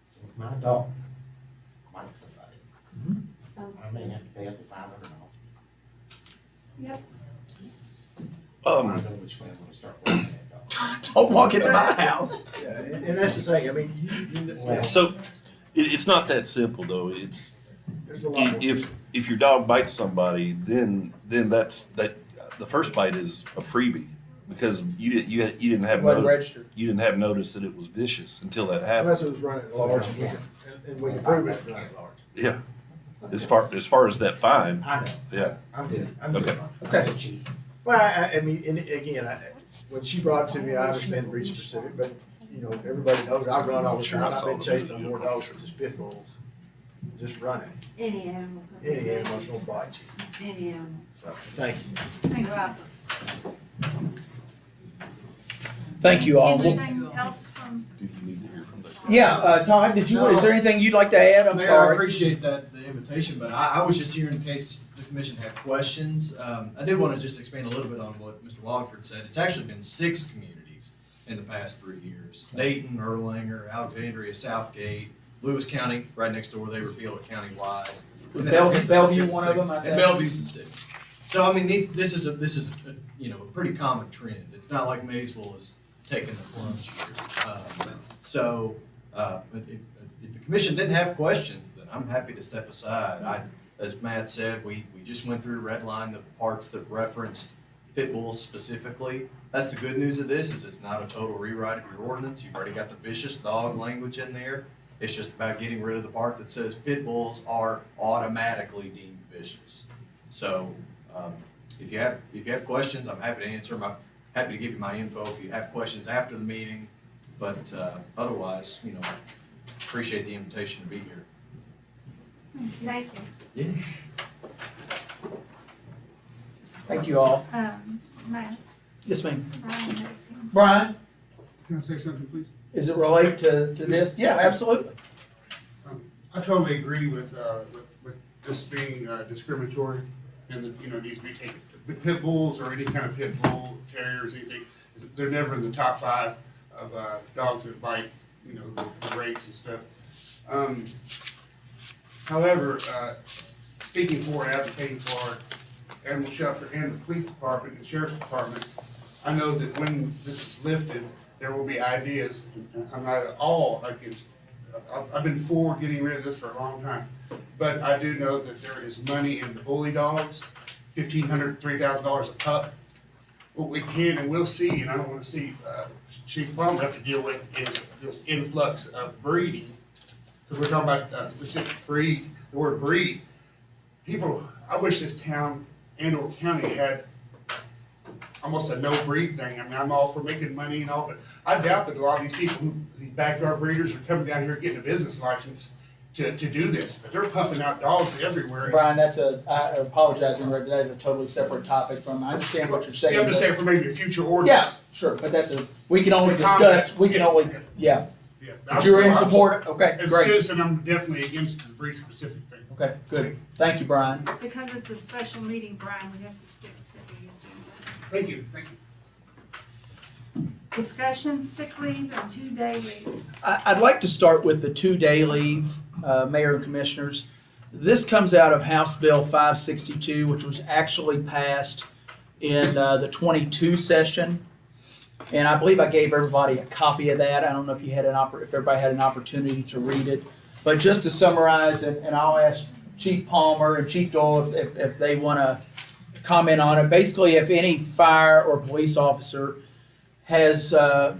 So if my dog bites somebody, I may have to pay up to $500. Yep. I don't know which way I'm gonna start working that dog. Don't walk into my house. Yeah, and that's the thing, I mean, So it's not that simple though. It's there's a lot more. if your dog bites somebody, then that's the first bite is a freebie, because you didn't have Wasn't notice. registered. You didn't have notice that it was vicious until that happened. Unless it was running at large, and we can prove it's running at large. Yeah. As far as that fine. I know. Yeah. I'm good. I'm Okay. good. Okay. I'm chief. Well, I mean, and again, when she brought it to me, I understand breed specific, but, everybody knows I run all the time. I've been chasing more dogs with this pit bulls, just running. Any animal. Any animal's gonna bite you. Any animal. So, thank you. Thank you. Thank you all. Anything else from? Do you need to hear from that? Yeah, Todd, is there anything you'd like to add? I'm Mayor, I sorry. appreciate the invitation, but I was just here in case the commission had questions. I did want to just expand a little bit on what Mr. Longford said. It's actually been 6 communities in the past 3 years. Dayton, Erlanger, Alexandria, Southgate, Lewis County, right next door, they repealed it countywide. And then- Bellevue, one of them, I And think. Bellevue's the 6th. So I mean, this is a a pretty common trend. It's not like Maysville is taking the plunge here. If the commission didn't have questions, then I'm happy to step aside. As Matt said, we just went through redline the parts that referenced pit bulls specifically. That's the good news of this, is it's not a total rewrite of your ordinance. You've already got the vicious dog language in there. It's just about getting rid of the part that says pit bulls are automatically deemed vicious. So, if you have questions, I'm happy to answer them. I'm happy to give you my info if you have questions after the meeting. But, otherwise, appreciate the invitation to be here. Thank you. Thank you all. Matt, Yes, ma'am. Brian has him. Brian, Can I say something, please? is it relate to this? Yeah, absolutely. I totally agree with this being discriminatory and that, needs to be taken. Pit bulls or any kind of pit bull, terriers, anything, they're never in the top 5 of dogs that bite, the rates and stuff. However, speaking for and advocating for our animal shelter and the police department and sheriff's department, I know that when this is lifted, there will be ideas. I'm not at all against, I've been for getting rid of this for a long time. But I do know that there is money in the bully dogs, $1,500, $3,000 a pup. What we can and will see, and I don't want to see Chief Palmer have to deal with, is this influx of breeding. Because we're talking about a specific breed, the word breed. People, I wish this town and or county had almost a no breed thing. I mean, I'm all for making money and all, but I doubt that a lot of these people, these backyard breeders, are coming down here getting a business license to do this. But they're pumping out dogs everywhere. Brian, I apologize, but that is a totally separate topic from, I understand what you're saying. Yeah, I'm just saying for maybe a future ordinance. Yeah, sure, but we can only discuss, yeah. But you're in support, okay, As a great. citizen, I'm definitely against the breed specific thing. Okay, good. Thank you, Brian. Because it's a special meeting, Brian, we have to stick to the agenda. Thank you. Discussion, sick leave and 2-day leave. I'd like to start with the 2-day leave, Mayor and Commissioners. This comes out of House Bill 562, which was actually passed in the 22 session. And I believe I gave everybody a copy of that. I don't know if if everybody had an opportunity to read it. But just to summarize, and I'll ask Chief Palmer and Chief Doyle if they want to comment on it. Basically, if any fire or police officer has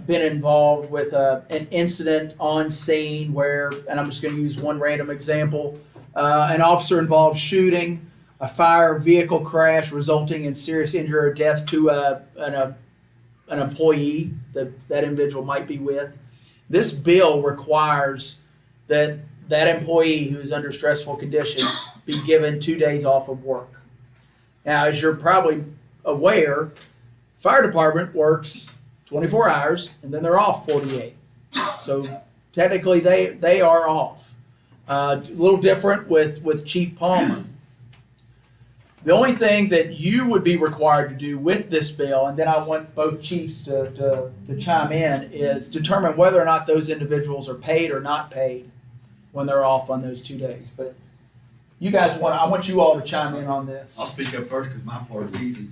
been involved with an incident on scene where, and I'm just going to use one random example, an officer involved shooting, a fire vehicle crash resulting in serious injury or death to an employee that individual might be with. This bill requires that employee who is under stressful conditions be given 2 days off of work. Now, as you're probably aware, fire department works 24 hours and then they're off 48. So technically they are off. A little different with Chief Palmer. The only thing that you would be required to do with this bill, and then I want both chiefs to chime in, is determine whether or not those individuals are paid or not paid when they're off on those 2 days. But you guys I want you all to chime in on this. I'll speak up first because my part is easy.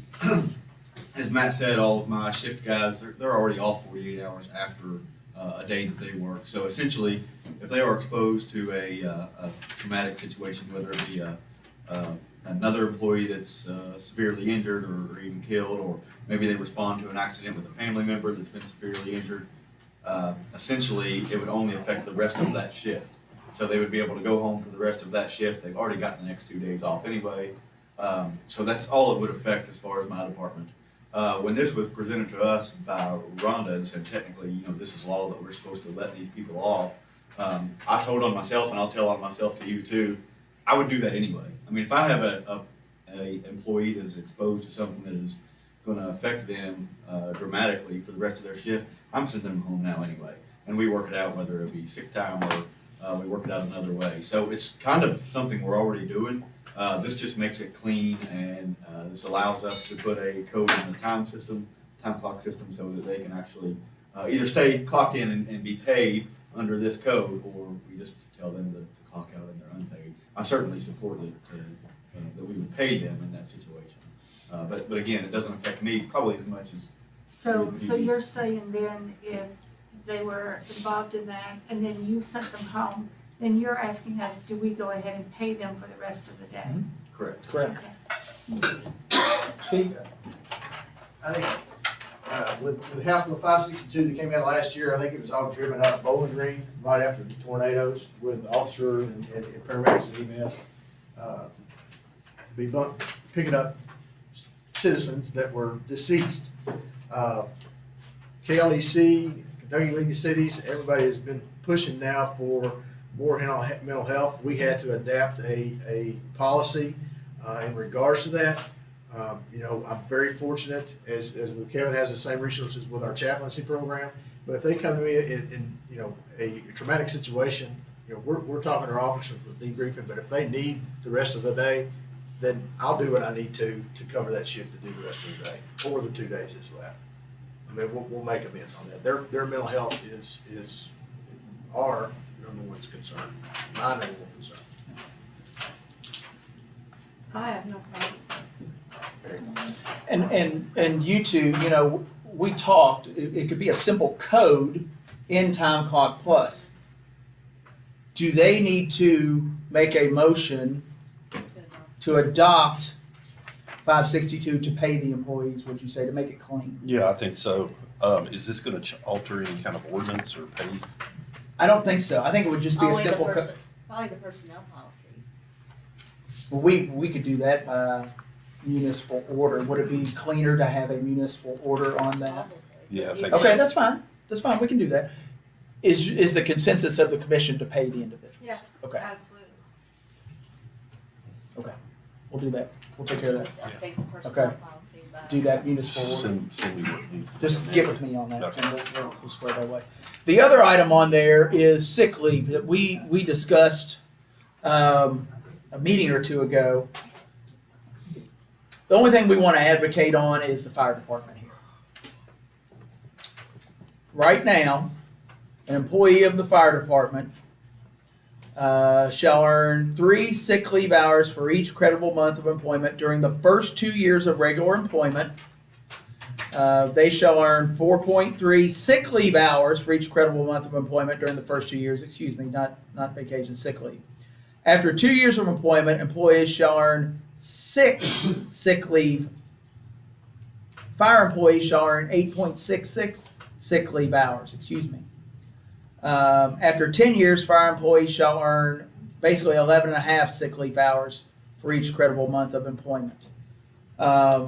As Matt said, all of my shift guys, they're already off 48 hours after a day that they work. So essentially, if they are exposed to a traumatic situation, whether it be another employee that's severely injured or even killed, or maybe they respond to an accident with a family member that's been severely injured, essentially it would only affect the rest of that shift. So they would be able to go home for the rest of that shift. They've already got the next 2 days off anyway. So that's all it would affect as far as my department. When this was presented to us by Rhonda and said technically, this is law that we're supposed to let these people off, I told on myself, and I'll tell on myself to you too, I would do that anyway. I mean, if I have a employee that is exposed to something that is going to affect them dramatically for the rest of their shift, I'm sending them home now anyway. And we work it out, whether it be sick time or we work it out another way. So it's kind of something we're already doing. This just makes it clean, and this allows us to put a code in the time clock system, so that they can actually either stay clocked in and be paid under this code, or we just tell them to clock out and they're unpaid. I certainly support that we would pay them in that situation. But again, it doesn't affect me probably as much as. So you're saying then if they were involved in that and then you sent them home, then you're asking us, do we go ahead and pay them for the rest of the day? Correct. Correct. Okay. I think with House Bill 562 that came out last year, I think it was all driven out of Bowling Green right after the tornadoes with officers and paramedics and EMS. To be blunt, picking up citizens that were deceased. KLEC, Kentucky League of Cities, everybody has been pushing now for more mental health. We had to adapt a policy in regards to that. You know, I'm very fortunate, as Kevin has the same resources with our chaplaincy program, but if they come to me in you know, a traumatic situation, you know, we're talking to our officers with debriefing, but if they need the rest of the day, then I'll do what I need to cover that shift to do the rest of the day, or the 2 days that's left. I mean, we'll make amends on that. Their mental health is our number one concern, my number one concern. I have no problem. And you two, you know, we talked, it could be a simple code in Time Clock Plus. Do they need to make a motion to adopt 562 to pay the employees, would you say, to make it clean? Yeah, I think so. Is this gonna alter any kind of ordinance or pay? I don't think so. I think it would just be a Only the simple person- Probably the personnel policy. Well, we could do that by municipal order. Would it be cleaner to have a municipal order on that? Yeah, I think Okay, so. that's fine. That's fine. We can do that. Is the consensus of the commission to pay the individuals? Yeah, Okay, absolutely. okay. We'll do that. We'll take care of Just that. update the personnel Okay. policy by. Do that municipal order. Send me what needs to be Just done. get with me on that, Okay. and we'll square that away. The other item on there is sick leave that we discussed a meeting or two ago. The only thing we want to advocate on is the fire department here. Right now, an employee of the fire department shall earn 3 sick leave hours for each credible month of employment during the first 2 years of regular employment. They shall earn 4.3 sick leave hours for each credible month of employment during the first 2 years, not vacation, sick leave. After 2 years of employment, employees shall earn 6 sick leave. Fire employees shall earn 8.66 sick leave hours, After 10 years, fire employees shall earn basically 11.5 sick leave hours for each credible month of employment. I'll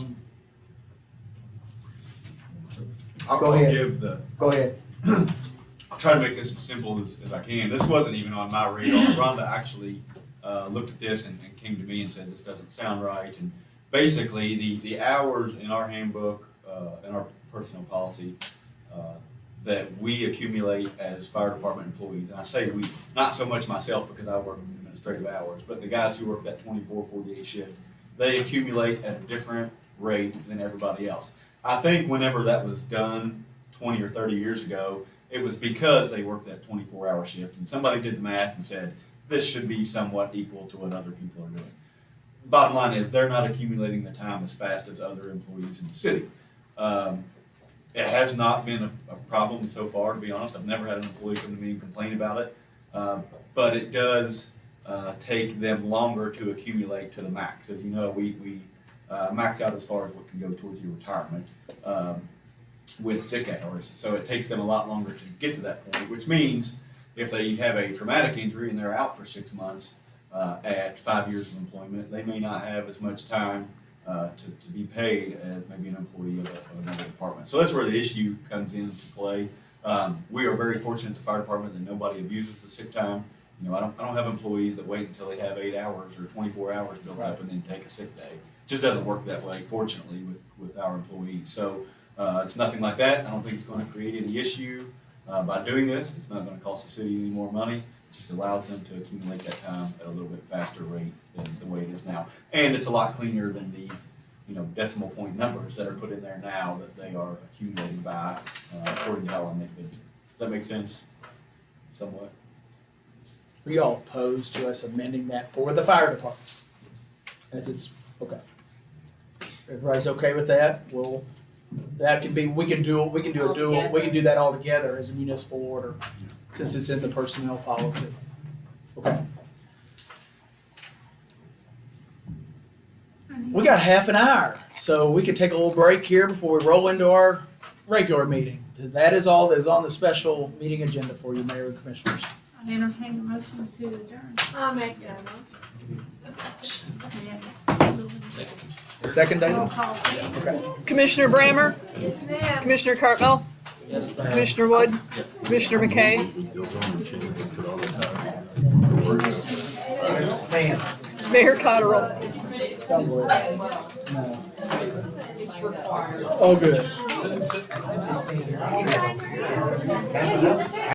Go ahead. give the, Go ahead. I'll try to make this as simple as I can. This wasn't even on my radar. Rhonda actually looked at this and came to me and said, this doesn't sound right. And basically, the hours in our handbook, in our personnel policy, that we accumulate as fire department employees, and I say we, not so much myself because I work administrative hours, but the guys who work that 24, 48 shift, they accumulate at a different rate than everybody else. I think whenever that was done 20 or 30 years ago, it was because they worked that 24-hour shift, and somebody did the math and said, this should be somewhat equal to what other people are doing. Bottom line is, they're not accumulating the time as fast as other employees in the city. It has not been a problem so far, to be honest. I've never had an employee come to me and complain about it. But it does take them longer to accumulate to the max. As you know, we max out as far as what can go towards your retirement with sick hours. So it takes them a lot longer to get to that point, which means if they have a traumatic injury and they're out for 6 months at 5 years of employment, they may not have as much time to be paid as maybe an employee of another department. So that's where the issue comes into play. We are very fortunate at the fire department that nobody abuses the sick time. You know, I don't have employees that wait until they have 8 hours or 24 hours built up and then take a sick day. It just doesn't work that way, fortunately, with our employees. So it's nothing like that. I don't think it's going to create any issue by doing this. It's not going to cost the city any more money. It just allows them to accumulate that time at a little bit faster rate than the way it is now. And it's a lot cleaner than these, you know, decimal point numbers that are put in there now that they are accumulating by according to how long they've been. Does that make sense? Somewhat. Are you all opposed to us amending that for the fire department? As it's, okay. Everybody's okay with that? Well, that can be, we can do that all together as a municipal order, since it's in the personnel policy. Okay. We got half an hour, so we could take a little break here before we roll into our regular meeting. That is all that is on the special meeting agenda for you, Mayor and Commissioners. I entertain a motion to adjourn. I'll make that Second, David? roll call, please. Okay. Commissioner Brammer? Yes, ma'am. Commissioner Cartwell? Commissioner Wood? Commissioner McKay? Man. Mayor Cotterill? Oh, good.